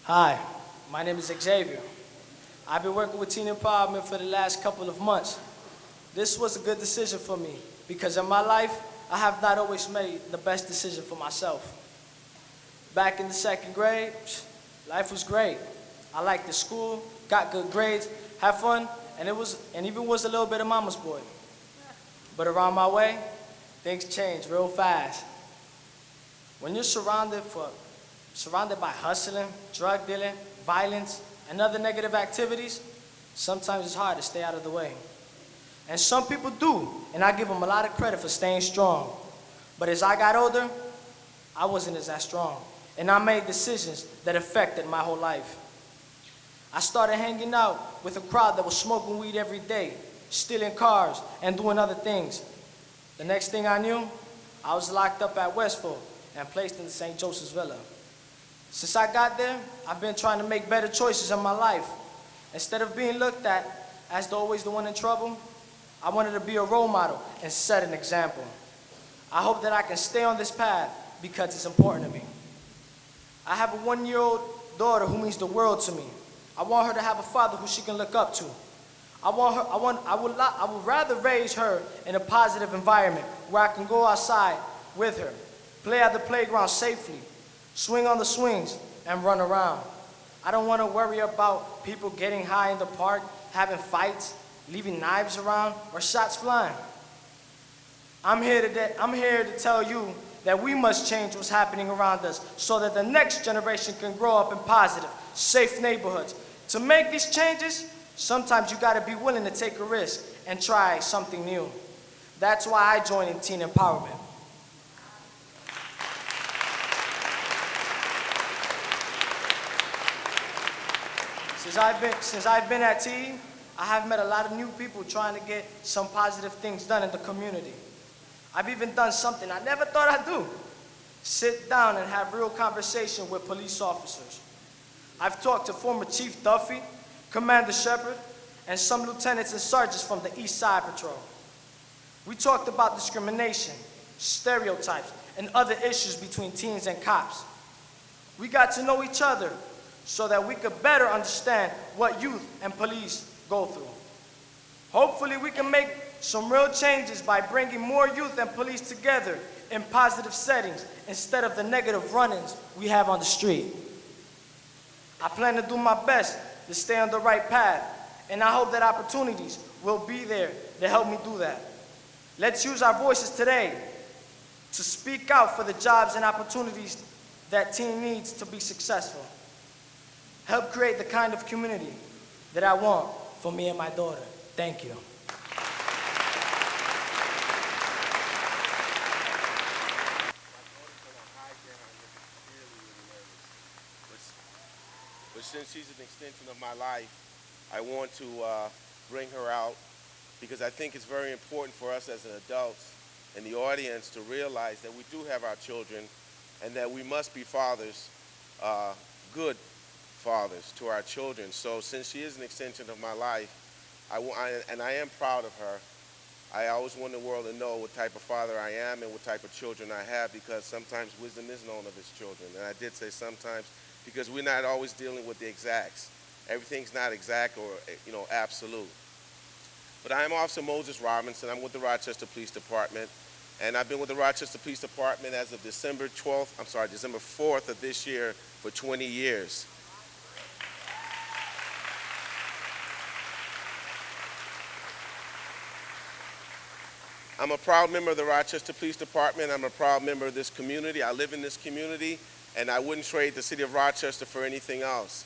Hi, my name is Xavier. I've been working with teen empowerment for the last couple of months. This was a good decision for me because in my life, I have not always made the best decision for myself. Back in the second grade, life was great. I liked the school, got good grades, had fun, and even was a little bit of mama's boy. But around my way, things change real fast. When you're surrounded by hustling, drug dealing, violence, and other negative activities, sometimes it's hard to stay out of the way. And some people do, and I give them a lot of credit for staying strong. But as I got older, I wasn't as that strong. And I made decisions that affected my whole life. I started hanging out with a crowd that was smoking weed every day, stealing cars, and doing other things. The next thing I knew, I was locked up at Westfield and placed in the St. Joseph's Villa. Since I got there, I've been trying to make better choices in my life. Instead of being looked at as always the one in trouble, I wanted to be a role model and set an example. I hope that I can stay on this path because it's important to me. I have a 1-year-old daughter who means the world to me. I want her to have a father who she can look up to. I would rather raise her in a positive environment where I can go outside with her, play at the playground safely, swing on the swings, and run around. I don't want to worry about people getting high in the park, having fights, leaving knives around, or shots flying. I'm here to tell you that we must change what's happening around us so that the next generation can grow up in positive, safe neighborhoods. To make these changes, sometimes you gotta be willing to take a risk and try something new. That's why I joined in teen empowerment. Since I've been at T, I have met a lot of new people trying to get some positive things done in the community. I've even done something I never thought I'd do. Sit down and have real conversation with police officers. I've talked to former Chief Duffy, Commander Shepard, and some lieutenants and sergeants from the East Side Patrol. We talked about discrimination, stereotypes, and other issues between teens and cops. We got to know each other so that we could better understand what youth and police go through. Hopefully we can make some real changes by bringing more youth and police together in positive settings instead of the negative run-ins we have on the street. I plan to do my best to stay on the right path, and I hope that opportunities will be there to help me do that. Let's use our voices today to speak out for the jobs and opportunities that teen needs to be successful. Help create the kind of community that I want for me and my daughter. Thank you. But since she's an extension of my life, I want to bring her out because I think it's very important for us as an adults and the audience to realize that we do have our children and that we must be fathers, good fathers to our children. So since she is an extension of my life, and I am proud of her, I always want the world to know what type of father I am and what type of children I have, because sometimes wisdom is known of his children. And I did say sometimes because we're not always dealing with the exacts. Everything's not exact or absolute. But I am Officer Moses Robinson. I'm with the Rochester Police Department. And I've been with the Rochester Police Department as of December 4th of this year for 20 years. I'm a proud member of the Rochester Police Department. I'm a proud member of this community. I live in this community, and I wouldn't trade the city of Rochester for anything else.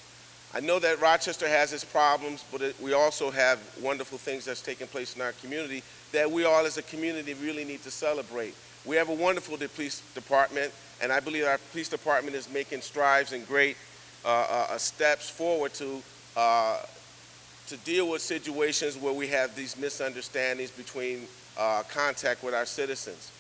I know that Rochester has its problems, but we also have wonderful things that's taking place in our community that we all as a community really need to celebrate. We have a wonderful police department, and I believe our police department is making strides and great steps forward to deal with situations where we have these misunderstandings between contact with our citizens.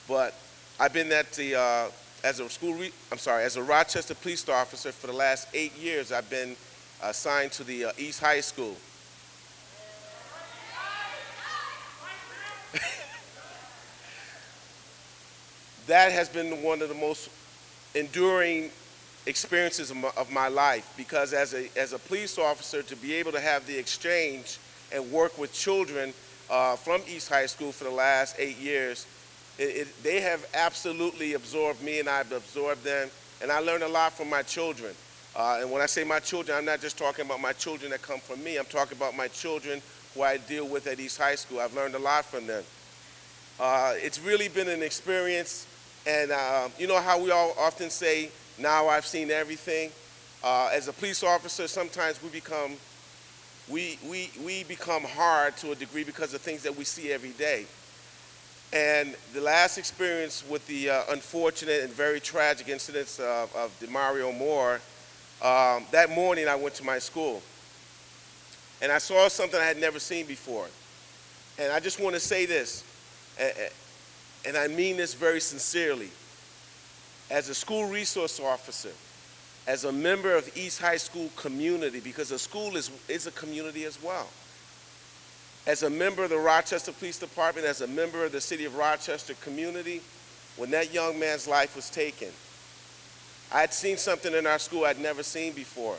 But I've been at the as a Rochester police officer for the last 8 years. I've been assigned to the East High School. That has been one of the most enduring experiences of my life, because as a police officer, to be able to have the exchange and work with children from East High School for the last 8 years, they have absolutely absorbed me and I've absorbed them, and I learned a lot from my children. And when I say my children, I'm not just talking about my children that come from me, I'm talking about my children who I deal with at East High School. I've learned a lot from them. It's really been an experience, and you know how we all often say, now I've seen everything? As a police officer, sometimes we become hard to a degree because of things that we see every day. And the last experience with the unfortunate and very tragic incidents of DeMario Moore, that morning I went to my school. And I saw something I had never seen before. And I just want to say this, and I mean this very sincerely. As a school resource officer, as a member of East High School community, because a school is a community as well. As a member of the Rochester Police Department, as a member of the City of Rochester community, when that young man's life was taken, I had seen something in our school I'd never seen before.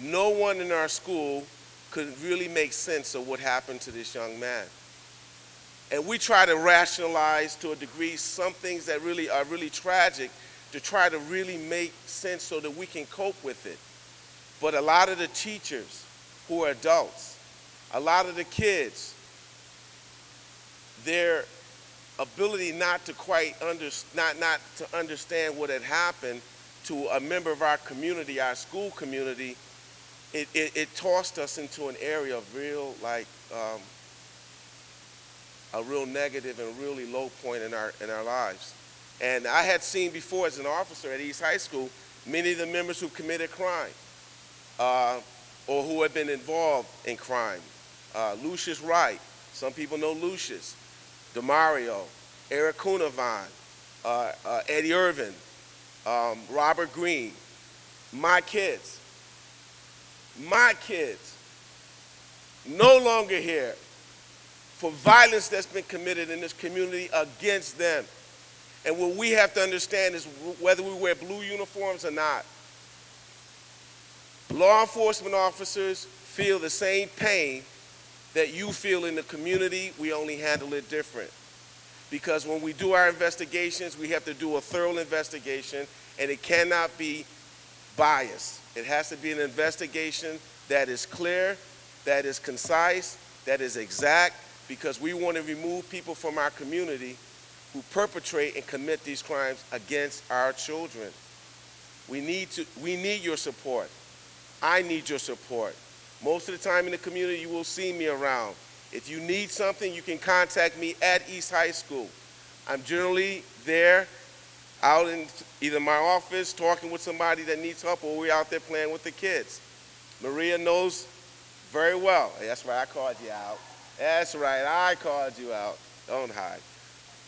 No one in our school could really make sense of what happened to this young man. And we try to rationalize to a degree some things that really are really tragic to try to really make sense so that we can cope with it. But a lot of the teachers who are adults, a lot of the kids, their ability not to quite understand what had happened to a member of our community, our school community, it tossed us into an area of real, a real negative and really low point in our lives. And I had seen before as an officer at East High School, many of the members who committed crime. or who have been involved in crime. Lucius Wright, some people know Lucius, DeMario, Eric Cunavon, Eddie Irvin, Robert Green, my kids, no longer here for violence that's been committed in this community against them. And what we have to understand is whether we wear blue uniforms or not, law enforcement officers feel the same pain that you feel in the community. We only handle it different. Because when we do our investigations, we have to do a thorough investigation, and it cannot be biased. It has to be an investigation that is clear, that is concise, that is exact, because we want to remove people from our community who perpetrate and commit these crimes against our children. We need your support. I need your support. Most of the time in the community, you will see me around. If you need something, you can contact me at East High School. I'm generally there, out in either my office, talking with somebody that needs help, or we're out there playing with the kids. Maria knows very well. That's right, I called you out. That's right, I called you out. Don't hide.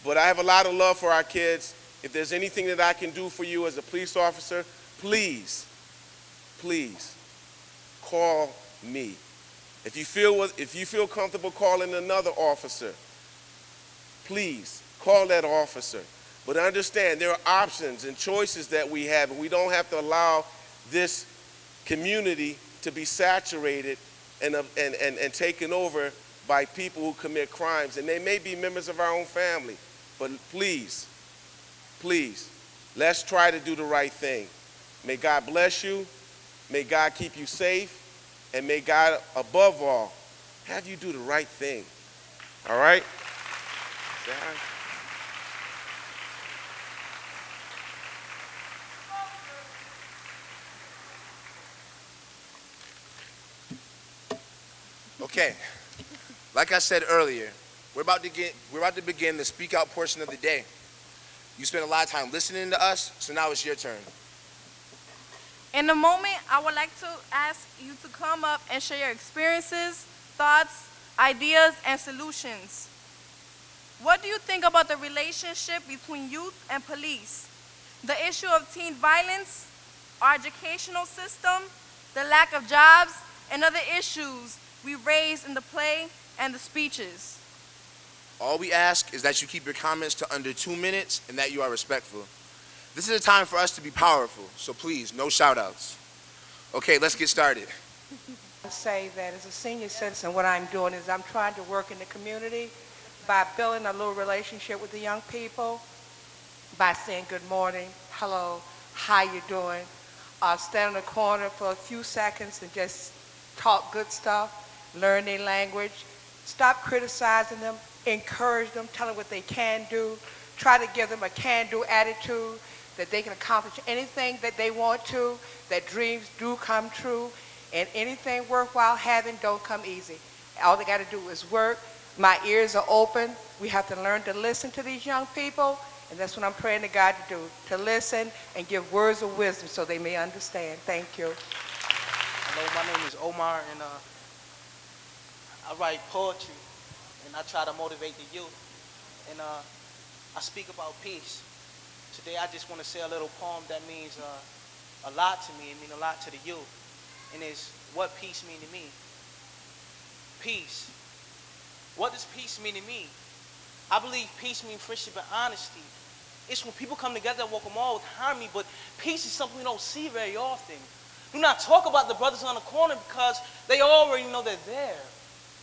But I have a lot of love for our kids. If there's anything that I can do for you as a police officer, please, please call me. If you feel comfortable calling another officer, please call that officer. But understand there are options and choices that we have, and we don't have to allow this community to be saturated and taken over by people who commit crimes. And they may be members of our own family. But please, please, let's try to do the right thing. May God bless you. May God keep you safe. And may God, above all, have you do the right thing. All right? Say hi. Okay, like I said earlier, we're about to begin the speak out portion of the day. You spent a lot of time listening to us, so now it's your turn. In a moment, I would like to ask you to come up and share your experiences, thoughts, ideas, and solutions. What do you think about the relationship between youth and police? The issue of teen violence, our educational system, the lack of jobs, and other issues we raised in the play and the speeches. All we ask is that you keep your comments to under 2 minutes and that you are respectful. This is a time for us to be powerful, so please, no shout-outs. Okay, let's get started. I say that as a senior citizen, what I'm doing is I'm trying to work in the community by building a little relationship with the young people, by saying good morning, hello, how you doing? Stand in the corner for a few seconds and just talk good stuff, learn their language, stop criticizing them, encourage them, tell them what they can do, try to give them a can-do attitude, that they can accomplish anything that they want to, that dreams do come true, and anything worthwhile having don't come easy. All they got to do is work. My ears are open. We have to learn to listen to these young people, and that's what I'm praying to God to do, to listen and give words of wisdom so they may understand. Thank you. Hello, my name is Omar, and I write poetry, and I try to motivate the youth, and I speak about peace. Today I just want to say a little poem that means a lot to me. It means a lot to the youth, and it's what peace mean to me. Peace. What does peace mean to me? I believe peace means friendship and honesty. It's when people come together and walk them all with harmony, but peace is something we don't see very often. Do not talk about the brothers on the corner because they already know they're there.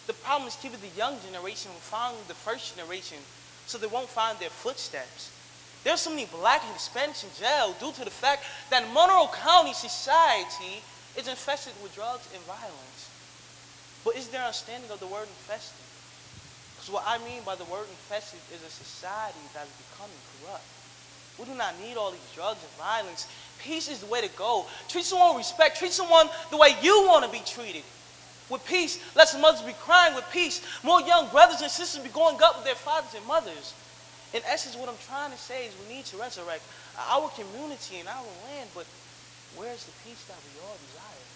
The problem is keeping the young generation from following the first generation so they won't find their footsteps. There's so many black and Hispanics in jail due to the fact that Monroe County society is infested with drugs and violence. But is there a understanding of the word infested? Because what I mean by the word infested is a society that is becoming corrupt. We do not need all these drugs and violence. Peace is the way to go. Treat someone with respect. Treat someone the way you want to be treated. With peace, less mothers be crying. With peace, more young brothers and sisters be going up with their fathers and mothers. In essence, what I'm trying to say is we need to resurrect our community and our land, but where's the peace that we all desire?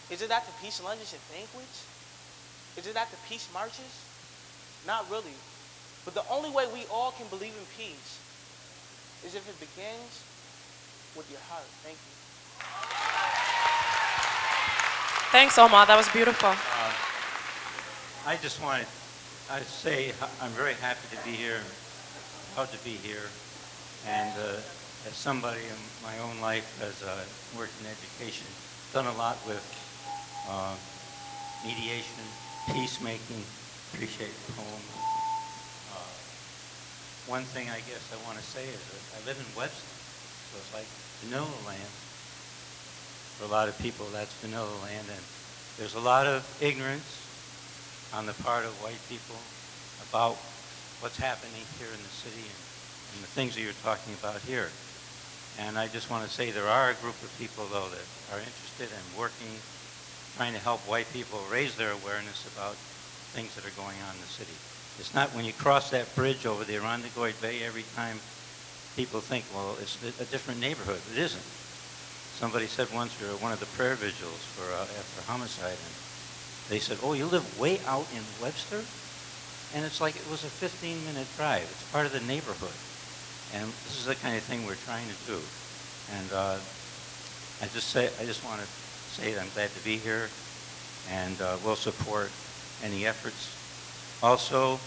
Is it at the peace lunches and banquets? Is it at the peace marches? Not really. But the only way we all can believe in peace is if it begins with your heart. Thank you. Thanks, Omar. That was beautiful. I just wanted to say I'm very happy to be here, proud to be here, and as somebody in my own life has worked in education, done a lot with mediation, peacemaking, appreciate the poem. One thing I guess I want to say is that I live in Webster, so it's like vanilla land. For a lot of people, that's vanilla land, and there's a lot of ignorance on the part of white people about what's happening here in the city and the things that you're talking about here. And I just want to say there are a group of people, though, that are interested in working, trying to help white people raise their awareness about things that are going on in the city. It's not when you cross that bridge over the Irondequoit Bay every time people think, well, it's a different neighborhood. It isn't. Somebody said once we were at one of the prayer vigils for after homicide, and they said, oh, you live way out in Webster? And it's like it was a 15-minute drive. It's part of the neighborhood. And this is the kind of thing we're trying to do. And I just want to say that I'm glad to be here, and we'll support any efforts. Also,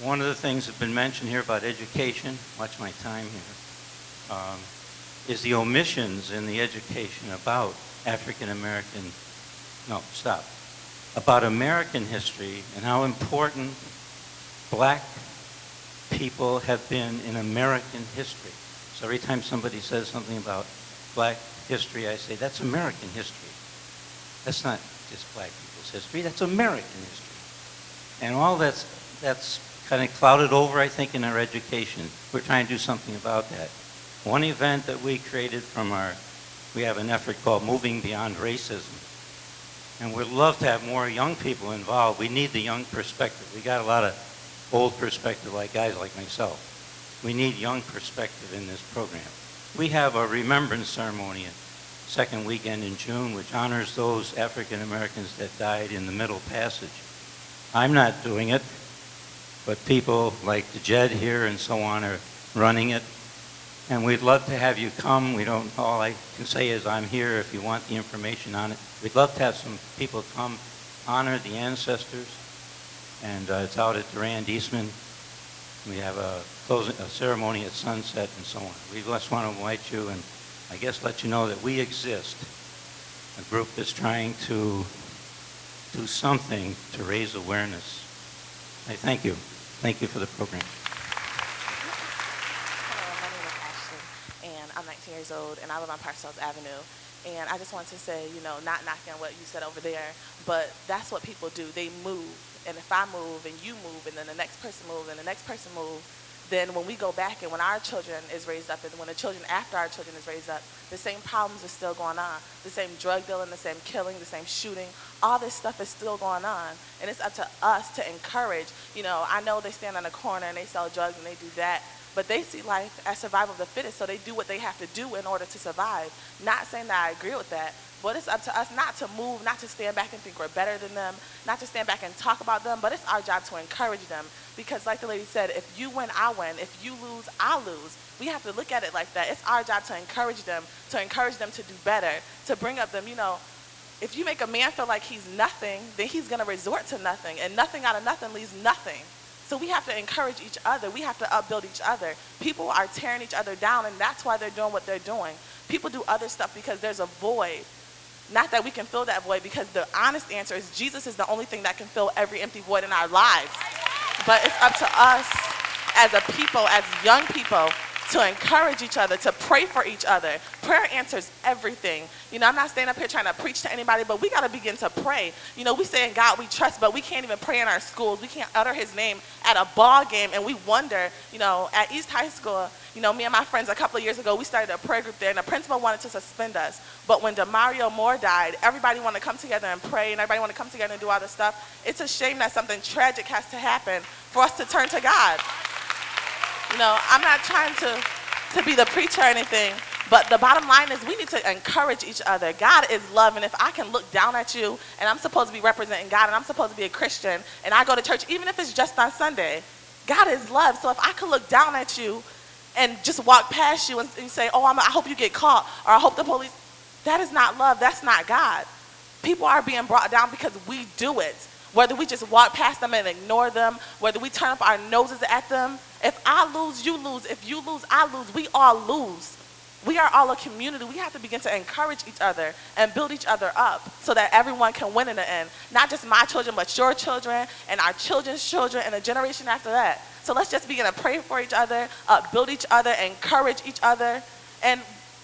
one of the things that's been mentioned here about education, watch my time here, is the omissions in the education about about American history and how important black people have been in American history. So every time somebody says something about black history, I say, that's American history. That's not just black people's history, that's American history. And all that's kind of clouded over, I think, in our education. We're trying to do something about that. One event that we created we have an effort called Moving Beyond Racism. And we'd love to have more young people involved. We need the young perspective. We got a lot of old perspective, like guys like myself. We need young perspective in this program. We have a remembrance ceremony second weekend in June, which honors those African Americans that died in the Middle Passage. I'm not doing it, but people like the Jed here and so on are running it. And we'd love to have you come. All I can say is I'm here if you want the information on it. We'd love to have some people come honor the ancestors. And it's out at Durand Eastman. We have a ceremony at sunset and so on. We just want to invite you and I guess let you know that we exist, a group that's trying to do something to raise awareness. I thank you. Thank you for the program. And I'm 19 years old, and I live on Parcells Avenue. And I just want to say, not knocking on what you said over there, but that's what people do. They move. And if I move and you move and then the next person moves and the next person moves, then when we go back and when our children is raised up and when the children after our children is raised up, the same problems are still going on. The same drug dealing, the same killing, the same shooting, all this stuff is still going on. And it's up to us to encourage. I know they stand on the corner and they sell drugs and they do that, but they see life as survival of the fittest, so they do what they have to do in order to survive. Not saying that I agree with that, but it's up to us not to move, not to stand back and think we're better than them, not to stand back and talk about them, but it's our job to encourage them. Because like the lady said, if you win, I win. If you lose, I lose. We have to look at it like that. It's our job to encourage them to do better, to bring up them, if you make a man feel like he's nothing, then he's gonna resort to nothing, and nothing out of nothing leaves nothing. So we have to encourage each other. We have to upbuild each other. People are tearing each other down, and that's why they're doing what they're doing. People do other stuff because there's a void. Not that we can fill that void, because the honest answer is Jesus is the only thing that can fill every empty void in our lives. But it's up to us as a people, as young people, to encourage each other, to pray for each other. Prayer answers everything. I'm not standing up here trying to preach to anybody, but we got to begin to pray. We say in God we trust, but we can't even pray in our schools. We can't utter his name at a ball game, and we wonder, at East High School, me and my friends a couple of years ago, we started a prayer group there, and the principal wanted to suspend us. But when DeMario Moore died, everybody wanted to come together and pray, and everybody wanted to come together and do all this stuff. It's a shame that something tragic has to happen for us to turn to God. I'm not trying to be the preacher or anything, But the bottom line is we need to encourage each other. God is love, and if I can look down at you, and I'm supposed to be representing God, and I'm supposed to be a Christian, and I go to church, even if it's just on Sunday, God is love. So if I could look down at you and just walk past you and say, oh, I hope you get caught, or I hope the police, that is not love. That's not God. People are being brought down because we do it. Whether we just walk past them and ignore them, whether we turn up our noses at them. If I lose, you lose. If you lose, I lose. We all lose. We are all a community. We have to begin to encourage each other and build each other up so that everyone can win in the end. Not just my children, but your children and our children's children and the generation after that. So let's just begin to pray for each other, build each other, encourage each other. And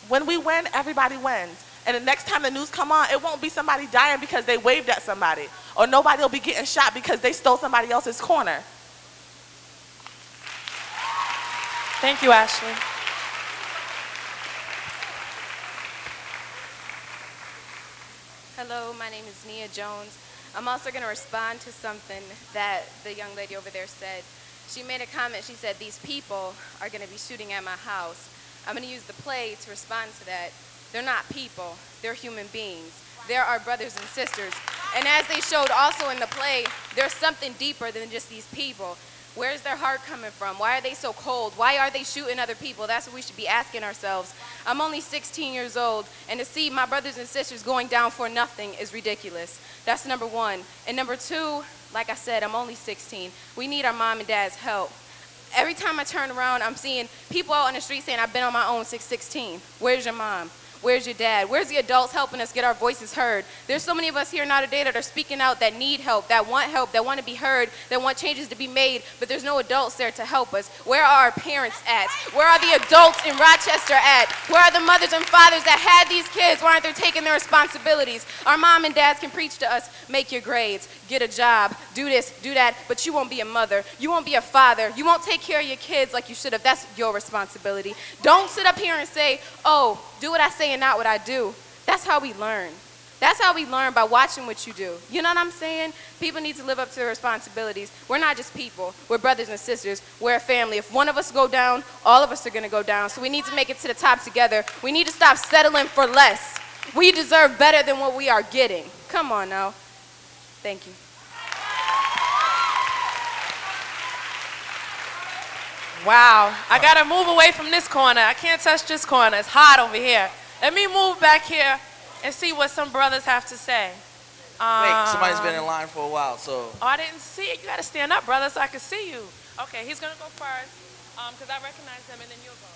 when we win, everybody wins. And the next time the news come on, it won't be somebody dying because they waved at somebody. Or nobody will be getting shot because they stole somebody else's corner. Thank you, Ashley. Hello, my name is Nia Jones. I'm also going to respond to something that the young lady over there said. She made a comment. She said, these people are going to be shooting at my house. I'm going to use the play to respond to that. They're not people. They're human beings. They're our brothers and sisters. And as they showed also in the play, there's something deeper than just these people. Where's their heart coming from? Why are they so cold? Why are they shooting other people? That's what we should be asking ourselves. I'm only 16 years old, and to see my brothers and sisters going down for nothing is ridiculous. That's number one. And number two, like I said, I'm only 16. We need our mom and dad's help. Every time I turn around, I'm seeing people out on the street saying, I've been on my own since 16. Where's your mom? Where's your dad? Where's the adults helping us get our voices heard? There's so many of us here nowadays that are speaking out, that need help, that want to be heard, that want changes to be made, but there's no adults there to help us. Where are our parents at? Where are the adults in Rochester at? Where are the mothers and fathers that had these kids? Why aren't they taking their responsibilities? Our mom and dads can preach to us, make your grades, get a job, do this, do that, but you won't be a mother. You won't be a father. You won't take care of your kids like you should have. That's your responsibility. Don't sit up here and say, oh, do what I say and not what I do. That's how we learn. That's how we learn, by watching what you do. You know what I'm saying? People need to live up to their responsibilities. We're not just people. We're brothers and sisters. We're a family. If one of us go down, all of us are going to go down. So we need to make it to the top together. We need to stop settling for less. We deserve better than what we are getting. Come on now. Thank you. Wow, I gotta move away from this corner. I can't touch this corner. It's hot over here. Let me move back here and see what some brothers have to say. Wait, somebody's been in line for a while, so. Oh, I didn't see it. You gotta stand up, brother, so I can see you. Okay, he's gonna go first, because I recognize him, and then you'll go.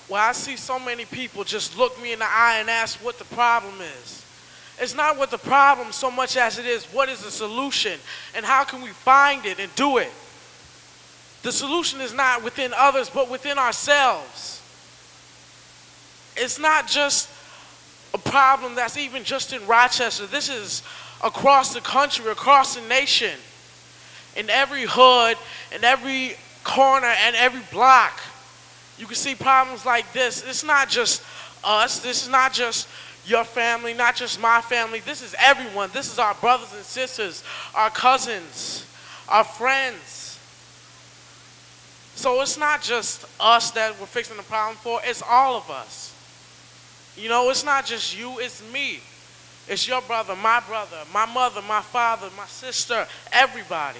Well, I see so many people just look me in the eye and ask what the problem is. It's not what the problem so much as it is what is the solution and how can we find it and do it. The solution is not within others but within ourselves. It's not just a problem that's even just in Rochester. This is across the country, across the nation, in every hood, in every corner and every block. You can see problems like this. It's not just us. This is not just your family, not just my family. This is everyone. This is our brothers and sisters, our cousins, our friends. So it's not just us that we're fixing the problem for. It's all of us. You know, it's not just you. It's me. It's your brother, my mother, my father, my sister, everybody.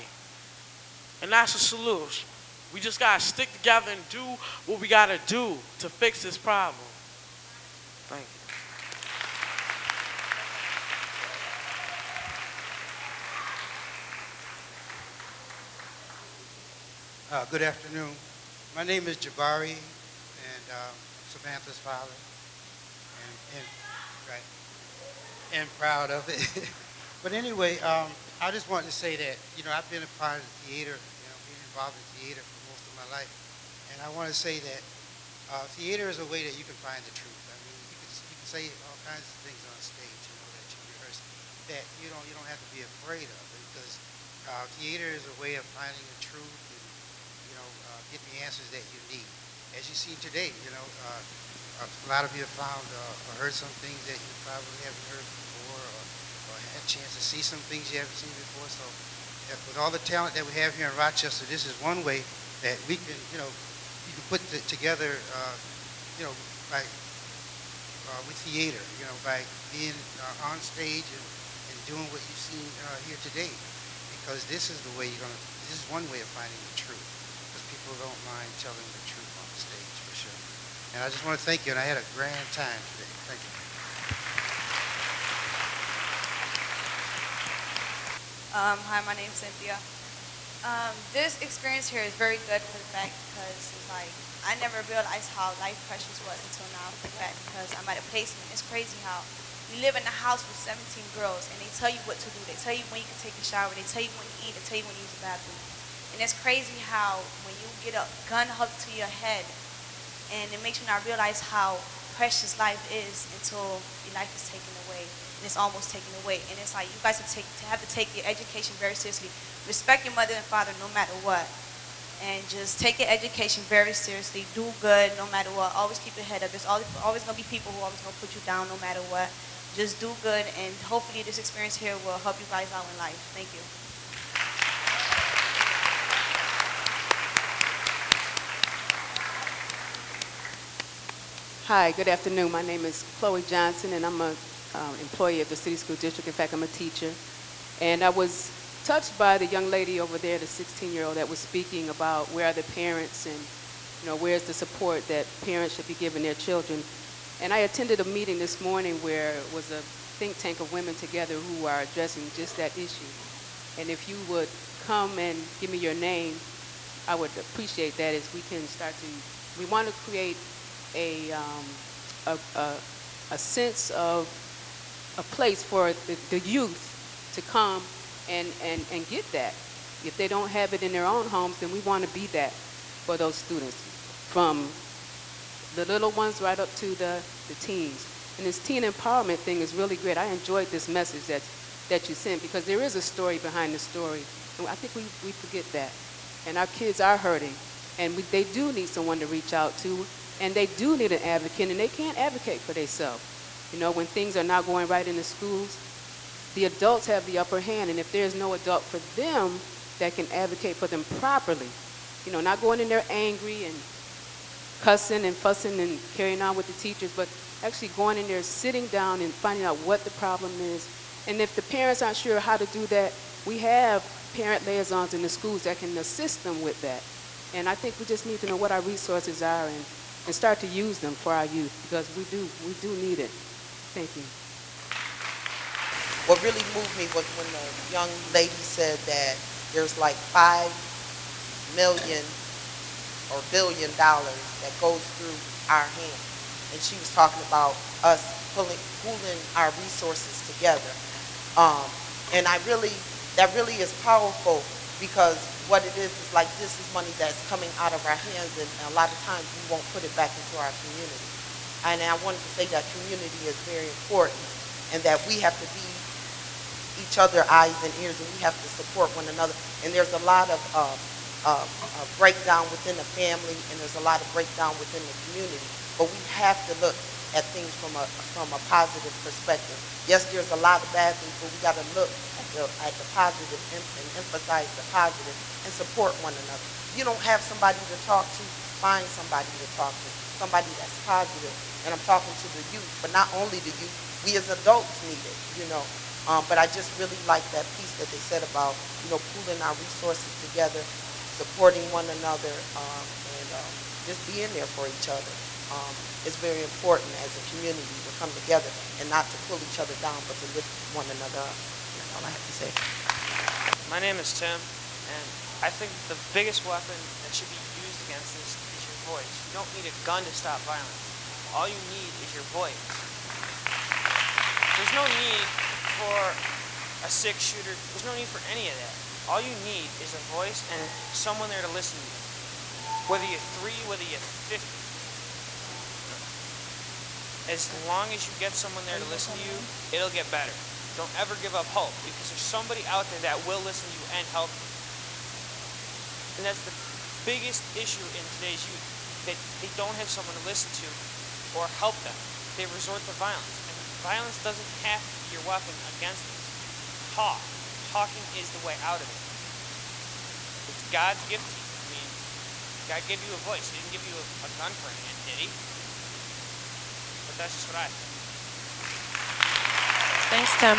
And that's the solution. We just got to stick together and do what we got to do to fix this problem. Thank you. Good afternoon. My name is Jabari, and Samantha's father, and proud of it. But anyway, I just wanted to say that, you know, I've been a part of the theater, you know, being involved in theater for most of my life. And I want to say that theater is a way that you can find the truth. I mean, you can say all kinds of things on stage, you know, that you rehearse, that you don't have to be afraid of, because theater is a way of finding the truth and, you know, getting the answers that you need. As you see today, you know, a lot of you have found or heard some things that you probably haven't heard before, or had a chance to see some things you haven't seen before. So with all the talent that we have here in Rochester, this is one way that we can, you know, you can put together, you know, by with theater, you know, by being on stage and doing what you've seen here today, because this is the way this is one way of finding the truth, because people don't mind telling the truth on stage, for sure. And I just want to thank you, and I had a grand time today. Thank you. Hi, my name's Cynthia. This experience here is very good for the fact because it's like I never realized how life precious was until now. For the fact because I'm at a placement. It's crazy how we live in a house with 17 girls and they tell you what to do. They tell you when you can take a shower. They tell you when you eat. They tell you when you use the bathroom. And it's crazy how when you get a gun hooked to your head, and it makes you not realize how precious life is until your life is taken away. And it's almost taken away. And it's like you guys have to take your education very seriously. Respect your mother and father no matter what. And just take your education very seriously. Do good no matter what. Always keep your head up. There's always going to be people who are always going to put you down no matter what. Just do good, and hopefully this experience here will help you guys out in life. Thank you. Hi, good afternoon. My name is Chloe Johnson, and I'm an employee of the City School District. In fact, I'm a teacher. And I was touched by the young lady over there, the 16-year-old that was speaking about where are the parents and, you know, where's the support that parents should be giving their children. And I attended a meeting this morning where it was a think tank of women together who are addressing just that issue. And if you would come and give me your name, I would appreciate that as we can start to, we want to create a sense of a place for the youth to come and get that. If they don't have it in their own homes, then we want to be that for those students, from the little ones right up to the teens. And this teen empowerment thing is really great. I enjoyed this message that you sent, because there is a story behind the story. And I think we forget that. And our kids are hurting, and they do need someone to reach out to, and they do need an advocate, and they can't advocate for themselves. You know, when things are not going right in the schools, the adults have the upper hand, and if there's no adult for them that can advocate for them properly, you know, not going in there angry and cussing and fussing and carrying on with the teachers, but actually going in there, sitting down and finding out what the problem is. And if the parents aren't sure how to do that, we have parent liaisons in the schools that can assist them with that. And I think we just need to know what our resources are and start to use them for our youth, because we do need it. Thank you. What really moved me was when the young lady said that there's like $5 million or $1 billion that goes through our hands. And she was talking about us pooling our resources together. And that really is powerful, because what it is like, this is money that's coming out of our hands, and a lot of times we won't put it back into our community. And I wanted to say that community is very important, and that we have to be each other eyes and ears, and we have to support one another. And there's a lot of breakdown within the family, and there's a lot of breakdown within the community. But we have to look at things from a positive perspective. Yes, there's a lot of bad things, but we got to look at the positive and emphasize the positive and support one another. If you don't have somebody to talk to, find somebody to talk to, somebody that's positive. And I'm talking to the youth, but not only the youth, we as adults need it, you know. But I just really like that piece that they said about, you know, pooling our resources together, supporting one another, and just being there for each other. It's very important as a community to come together and not to pull each other down, but to lift one another up. That's all I have to say. My name is Tim, and I think the biggest weapon that should be used against this is your voice. You don't need a gun to stop violence. All you need is your voice. There's no need for a 6-shooter. There's no need for any of that. All you need is a voice and someone there to listen to you. Whether you're 3, whether you're 50. As long as you get someone there to listen to you, it'll get better. Don't ever give up hope, because there's somebody out there that will listen to you and help you. And that's the biggest issue in today's youth, that they don't have someone to listen to or help them. They resort to violence. And violence doesn't have to be your weapon against us. Talking is the way out of it. It's God's gift to you. I mean, God gave you a voice. He didn't give you a gun for a hand, did he? But that's just what I think. Thanks, Tim.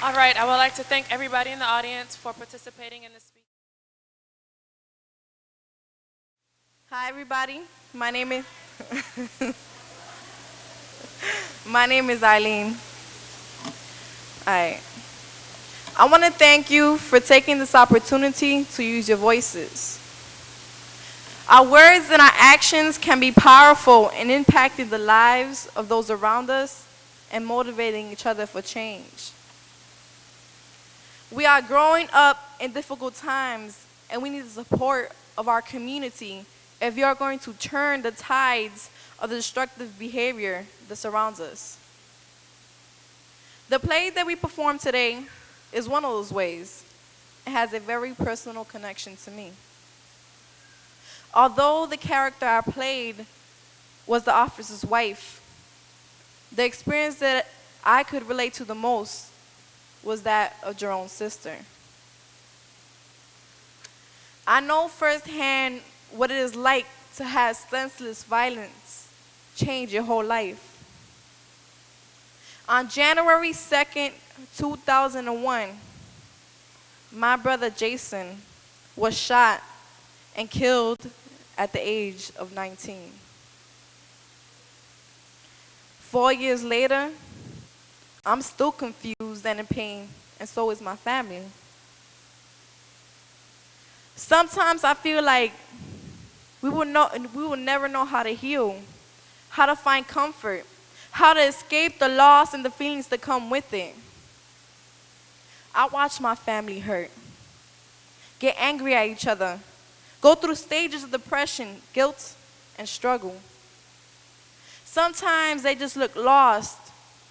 All right, I would like to thank everybody in the audience for participating in this speech. Hi, everybody. My name is my name is Eileen. I want to thank you for taking this opportunity to use your voices. Our words and our actions can be powerful in impacting the lives of those around us and motivating each other for change. We are growing up in difficult times, and we need the support of our community if we are going to turn the tides of the destructive behavior that surrounds us. The play that we performed today is one of those ways. It has a very personal connection to me. Although the character I played was the officer's wife, the experience that I could relate to the most was that of Jerome's sister. I know firsthand what it is like to have senseless violence change your whole life. On January 2nd, 2001, my brother Jason was shot and killed at the age of 19. 4 years later, I'm still confused and in pain, and so is my family. Sometimes I feel like we will never know how to heal, how to find comfort, how to escape the loss and the feelings that come with it. I watch my family hurt, get angry at each other, go through stages of depression, guilt, and struggle. Sometimes they just look lost,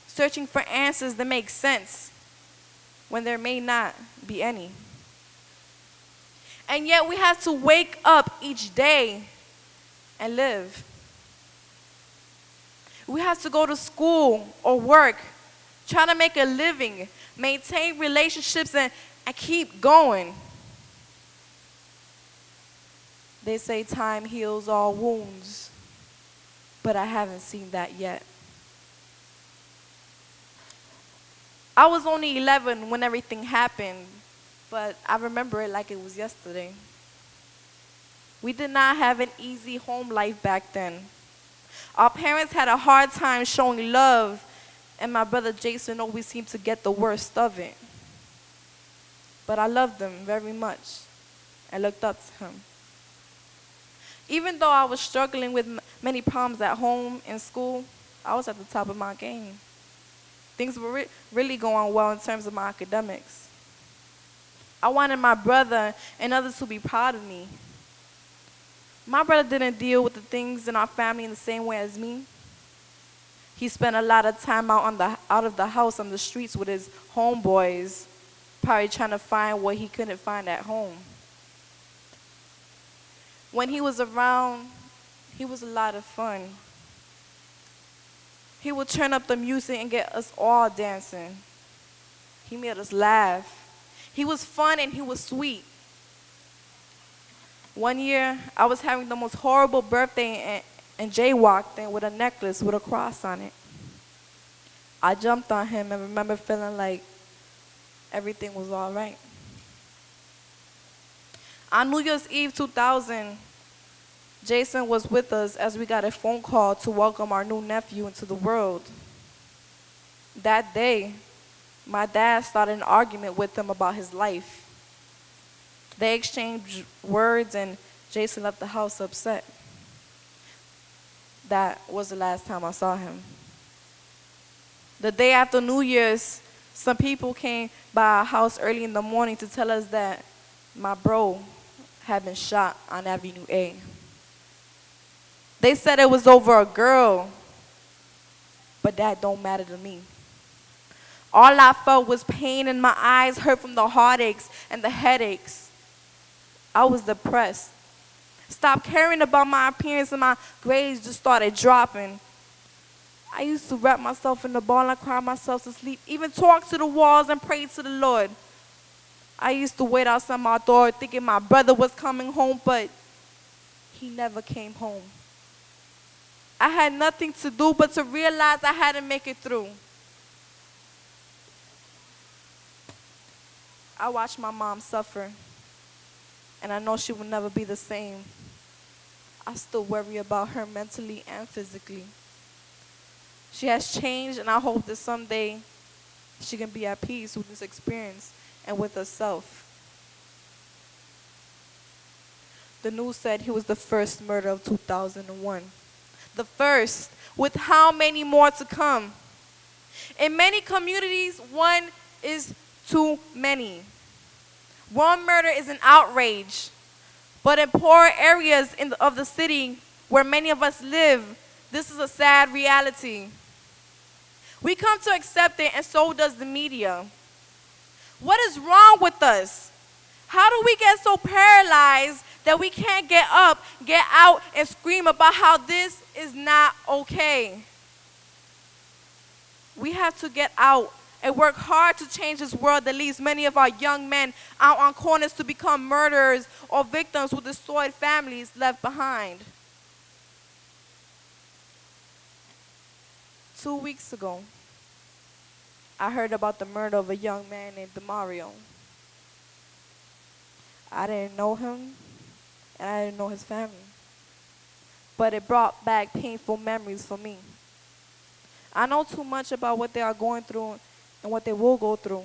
searching for answers that make sense when there may not be any. And yet we have to wake up each day and live. We have to go to school or work, try to make a living, maintain relationships, and keep going. They say time heals all wounds, but I haven't seen that yet. I was only 11 when everything happened, but I remember it like it was yesterday. We did not have an easy home life back then. Our parents had a hard time showing love, and my brother Jason always seemed to get the worst of it. But I loved him very much and looked up to him. Even though I was struggling with many problems at home and school, I was at the top of my game. Things were really going well in terms of my academics. I wanted my brother and others to be proud of me. My brother didn't deal with the things in our family in the same way as me. He spent a lot of time out of the house on the streets with his homeboys, probably trying to find what he couldn't find at home. When he was around, he was a lot of fun. He would turn up the music and get us all dancing. He made us laugh. He was fun and he was sweet. One year, I was having the most horrible birthday and jaywalked in with a necklace with a cross on it. I jumped on him and remember feeling like everything was all right. On New Year's Eve 2000, Jason was with us as we got a phone call to welcome our new nephew into the world. That day, my dad started an argument with him about his life. They exchanged words and Jason left the house upset. That was the last time I saw him. The day after New Year's, some people came by our house early in the morning to tell us that my bro had been shot on Avenue A. They said it was over a girl, but that don't matter to me. All I felt was pain in my eyes, hurt from the heartaches and the headaches. I was depressed. Stopped caring about my appearance and my grades just started dropping. I used to wrap myself in the ball and cry myself to sleep, even talk to the walls and pray to the Lord. I used to wait outside my door thinking my brother was coming home, but he never came home. I had nothing to do but to realize I had to make it through. I watched my mom suffer, and I know she will never be the same. I still worry about her mentally and physically. She has changed, and I hope that someday she can be at peace with this experience and with herself. The news said he was the first murder of 2001. The first, with how many more to come? In many communities, one is too many. One murder is an outrage, but in poor areas of the city where many of us live, this is a sad reality. We come to accept it, and so does the media. What is wrong with us? How do we get so paralyzed that we can't get up, get out, and scream about how this is not okay? We have to get out and work hard to change this world that leaves many of our young men out on corners to become murderers or victims with destroyed families left behind. 2 weeks ago, I heard about the murder of a young man named Demario. I didn't know him, and I didn't know his family. But it brought back painful memories for me. I know too much about what they are going through and what they will go through,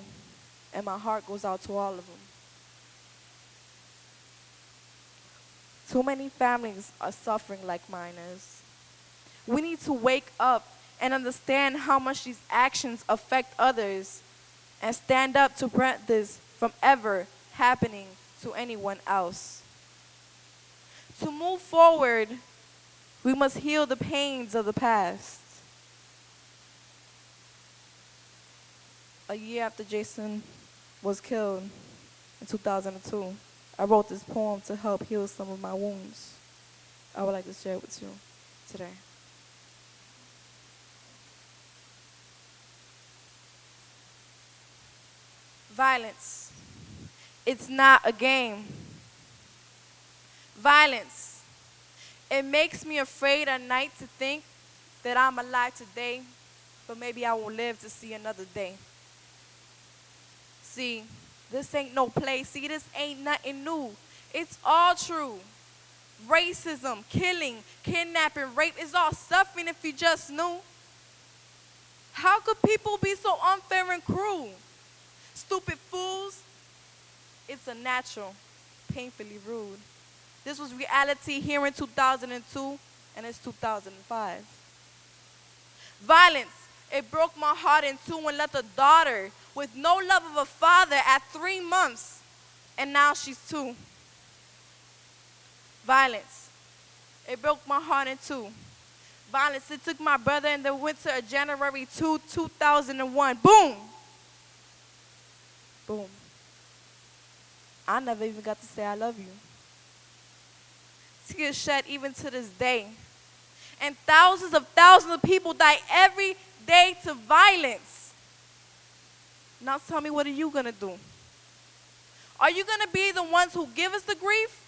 and my heart goes out to all of them. Too many families are suffering like mine is. We need to wake up and understand how much these actions affect others and stand up to prevent this from ever happening to anyone else. To move forward, we must heal the pains of the past. A year after Jason was killed in 2002, I wrote this poem to help heal some of my wounds. I would like to share it with you today. Violence, it's not a game. Violence, it makes me afraid at night to think that I'm alive today, but maybe I won't live to see another day. See, this ain't no play. See, this ain't nothing new. It's all true. Racism, killing, kidnapping, rape is all suffering if you just knew. How could people be so unfair and cruel? Stupid fools. It's unnatural, painfully rude. This was reality here in 2002, and it's 2005. Violence, it broke my heart in two and left a daughter with no love of a father at 3 months, and now she's 2. Violence, it broke my heart in two. Violence, it took my brother in the winter of January 2, 2001. Boom! Boom. I never even got to say I love you. Tears shed even to this day. And thousands of people die every day to violence. Now tell me, what are you going to do? Are you going to be the ones who give us the grief?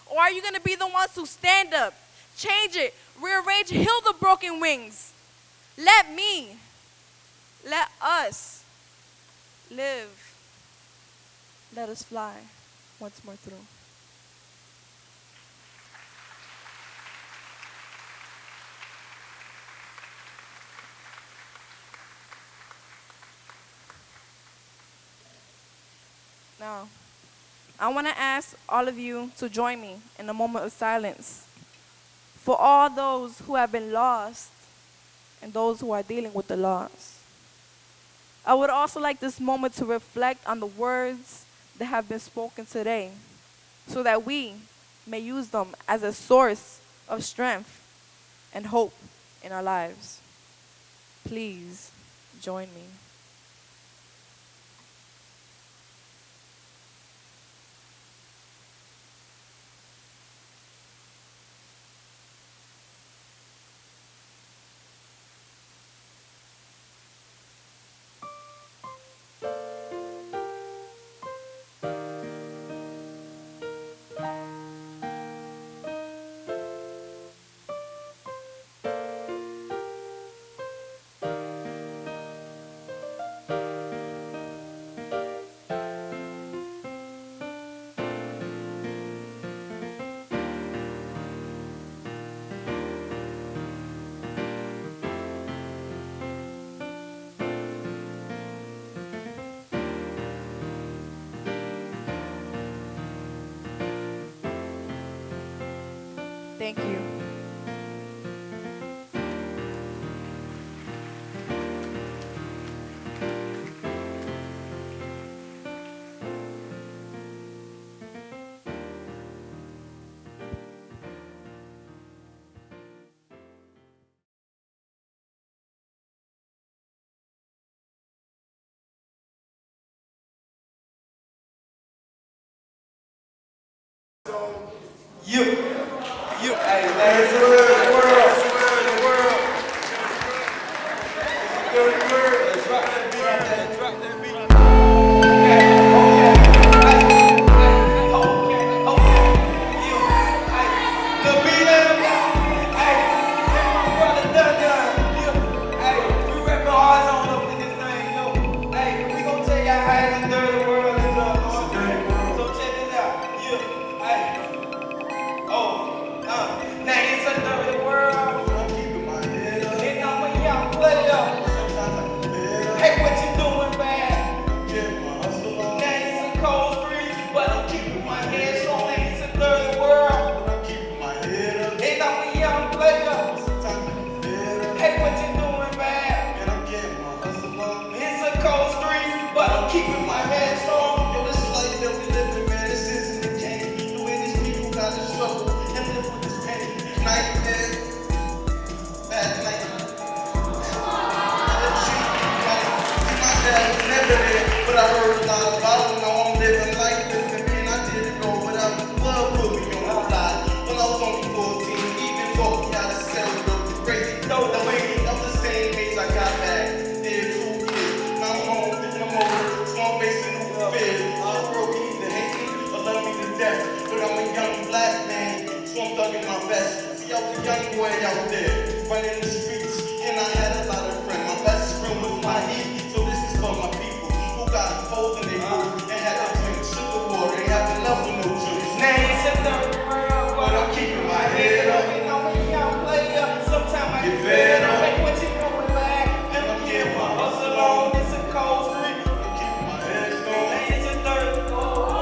Or are you going to be the ones who stand up, change it, rearrange, heal the broken wings? Let us live. Let us fly once more through. Now, I want to ask all of you to join me in a moment of silence for all those who have been lost and those who are dealing with the loss. I would also like this moment to reflect on the words that have been spoken today so that we may use them as a source of strength and hope in our lives. Please join me. Thank you. You, hey, man, it's the world. Let's drop that beat out there, drop that beat. The beat ain't about, hey, my brother done. Hey, we rip our hearts on up in this thing, yo. Hey, we gon' tell y'all how it's a dirty world is up. So check this out, hey. Now it's a dirty world. I'm keeping my head up. And I'm a young player. Hey, what you doing, man? Now it's a cold street, but I'm keeping my head strong. Now it's a dirty world. I'm keeping my head up. And I'm a young player. Hey, what you doing, man? And I'm getting my hustle on. It's a cold street, but I'm keeping my head strong. Yo, this life that we living, man, this isn't a game. The way these people gotta struggle. Nightmare, bad night. See, my dad was never there, but I heard a lot about him. Now I'm living like this, and man, I didn't know whatever. Love put me on the fly. When I was only 14, even taught me how to sell dope. Crazy, no, the way I'm the same age I got back. Did 2 years. Now I'm home, and I'm over. Small face and no fear. The world can either hate me or love me to death. But I'm a young black man, so I'm thugging my best. I was a young boy out there, running the streets, and I had a lot of friends. My best friend was my heat, so this is for my people who got holes in their food and had to drink sugar water and have enough of no juice. Now it's a dirty world, but I'm keeping my head up. And I'm a young player, sometimes I get fed up. Hey, what you doing, man? And I'm getting my hustle on. It's a cold street, I'm keeping my head strong. Now it's a dirty world.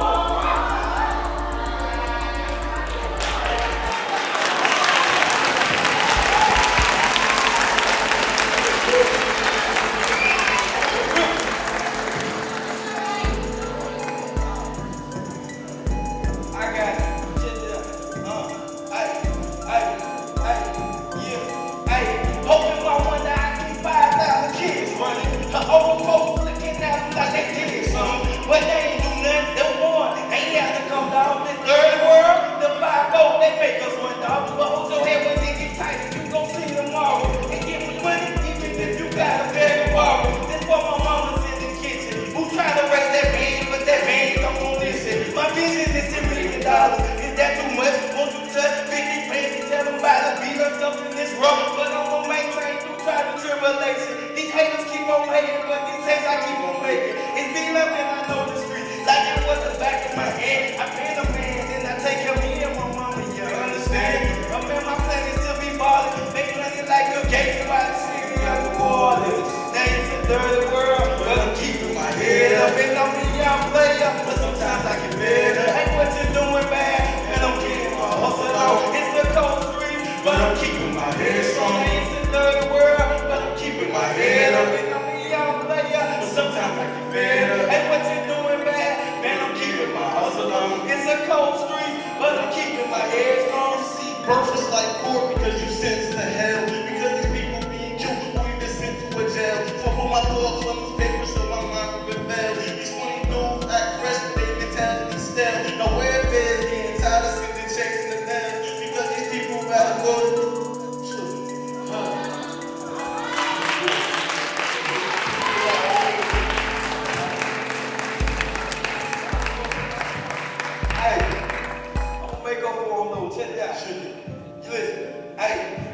Old folks looking at them like they did something, but they ain't do nothing, they won. They ain't have to come down this dirty world. The 5-0, they make us $1. But hold your head when they get tight, you gon' see tomorrow. And give me money, even if you got a very borrow. This for my mamas in the kitchen, who try to raise that man, but that man don't want to listen. My vision is $10 million. Is that too much? Won't you touch 50 pennies? Tell them about to beat us up in this road. But I'm gonna maintain through trial and tribulation. These haters keep on hating, but these hates I keep on making. It's been up and I know the street like it was the back of my head. I pay the man and I take care of me and my mama, you understand? I mean, my plan is to be ballin', make money like a gangster while the city of New Orleans. Now it's a dirty world, but I'm keeping my head up. And I'm a young player, but sometimes I get better. Hey, what you doing, man? And I'm getting my hustle on. It's a cold street, but I'm keeping my head strong. It's a dirty world, but I'm keeping my head up. And I'm a young player, but sometimes I get better. Hey, what you doing, man? Man, I'm keeping my hustle on. It's a cold street, but I'm keeping my head strong. See, birth is like court because you sent to hell. Because these people being killed, who even sent to a jail. So put my thoughts on these papers so my mind will rebel. These 20 dudes act fresh, but they mentality stale. Now where is getting tired of sending checks in the mail? Because these people rather go to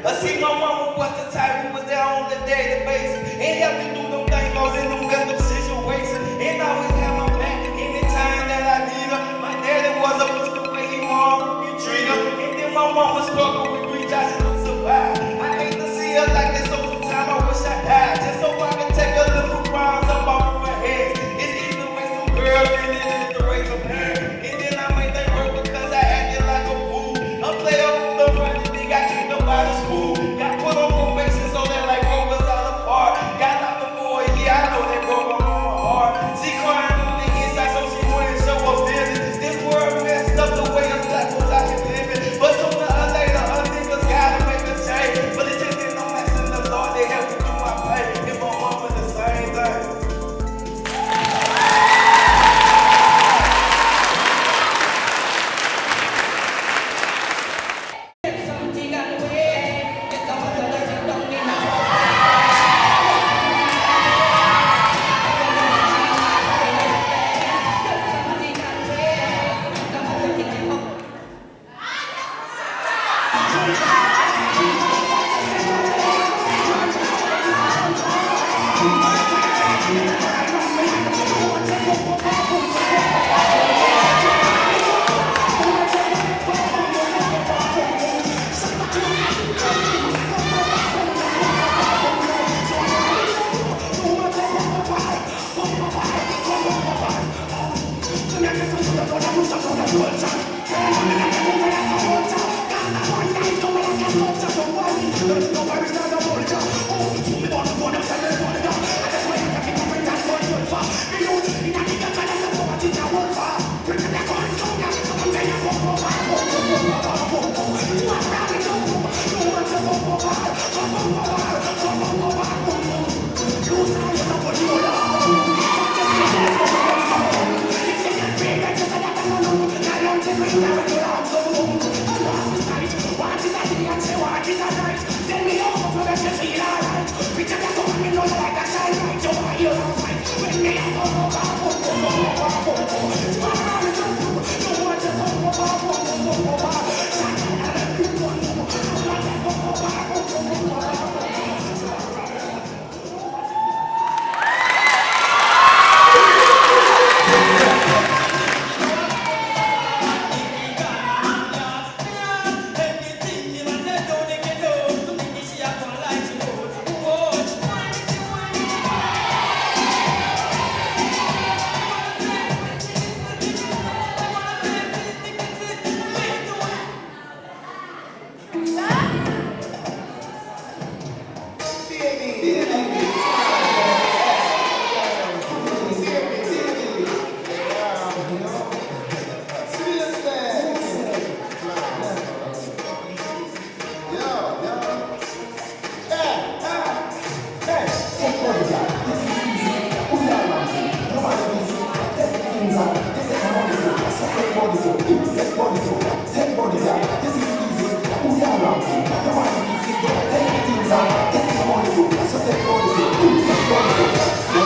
I see my mama was the type who was there on the daily basis. Ain't helping do them things, cause in them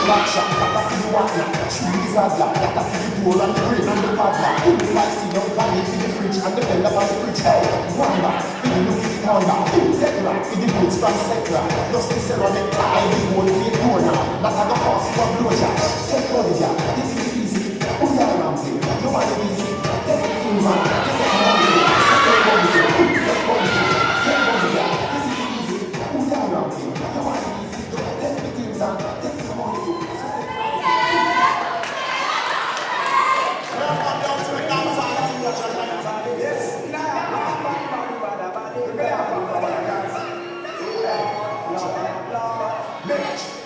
back shot, got a few water. Trees are black, got a few door and the green and the padlock. Who do I see no panic in the fridge and the bell up on the fridge? Hey, one back, in the look in the corner. Take right, in the boots from Secra. Just the ceramic tie, the whole way corner. Not a go pass you a blowjob. Take body job, this is easy. Who you are ramping? Nobody easy. Take it in man, take it on the way. Take body job, take body job. Take body job, this is easy. Who you are ramping? Nobody easy. Take the things on, take the money to.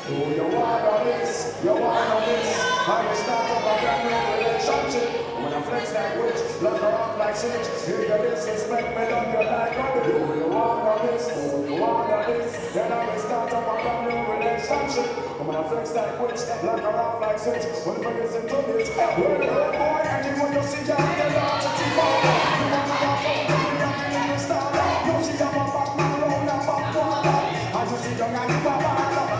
Do you wanna this? You wanna this? I will start up a brand new relationship. When I flex like witch, lock her up like switch. If you disrespect me, don't you like her? Do you wanna this? Do you wanna this? Then I will start up a brand new relationship. When I flex like witch, lock her up like switch. When you listen to this, well, boy, anyone you see, you have to learn to see more. You wanna go for me, I'm in the star. You see, I'm a Batman, round and back water. And you see, young and you a baller.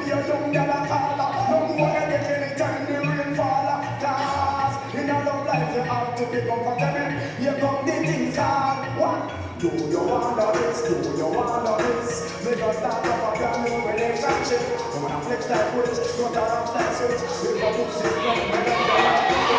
Young girl a caller, no more anything anytime the rain fall. Cause in your love life you have to be comfortable. Here come the things called what? Do you wanna this? Do you wanna this? Make us start up a brand new relationship. When I flex like witch, don't have that switch. If I put this from me, then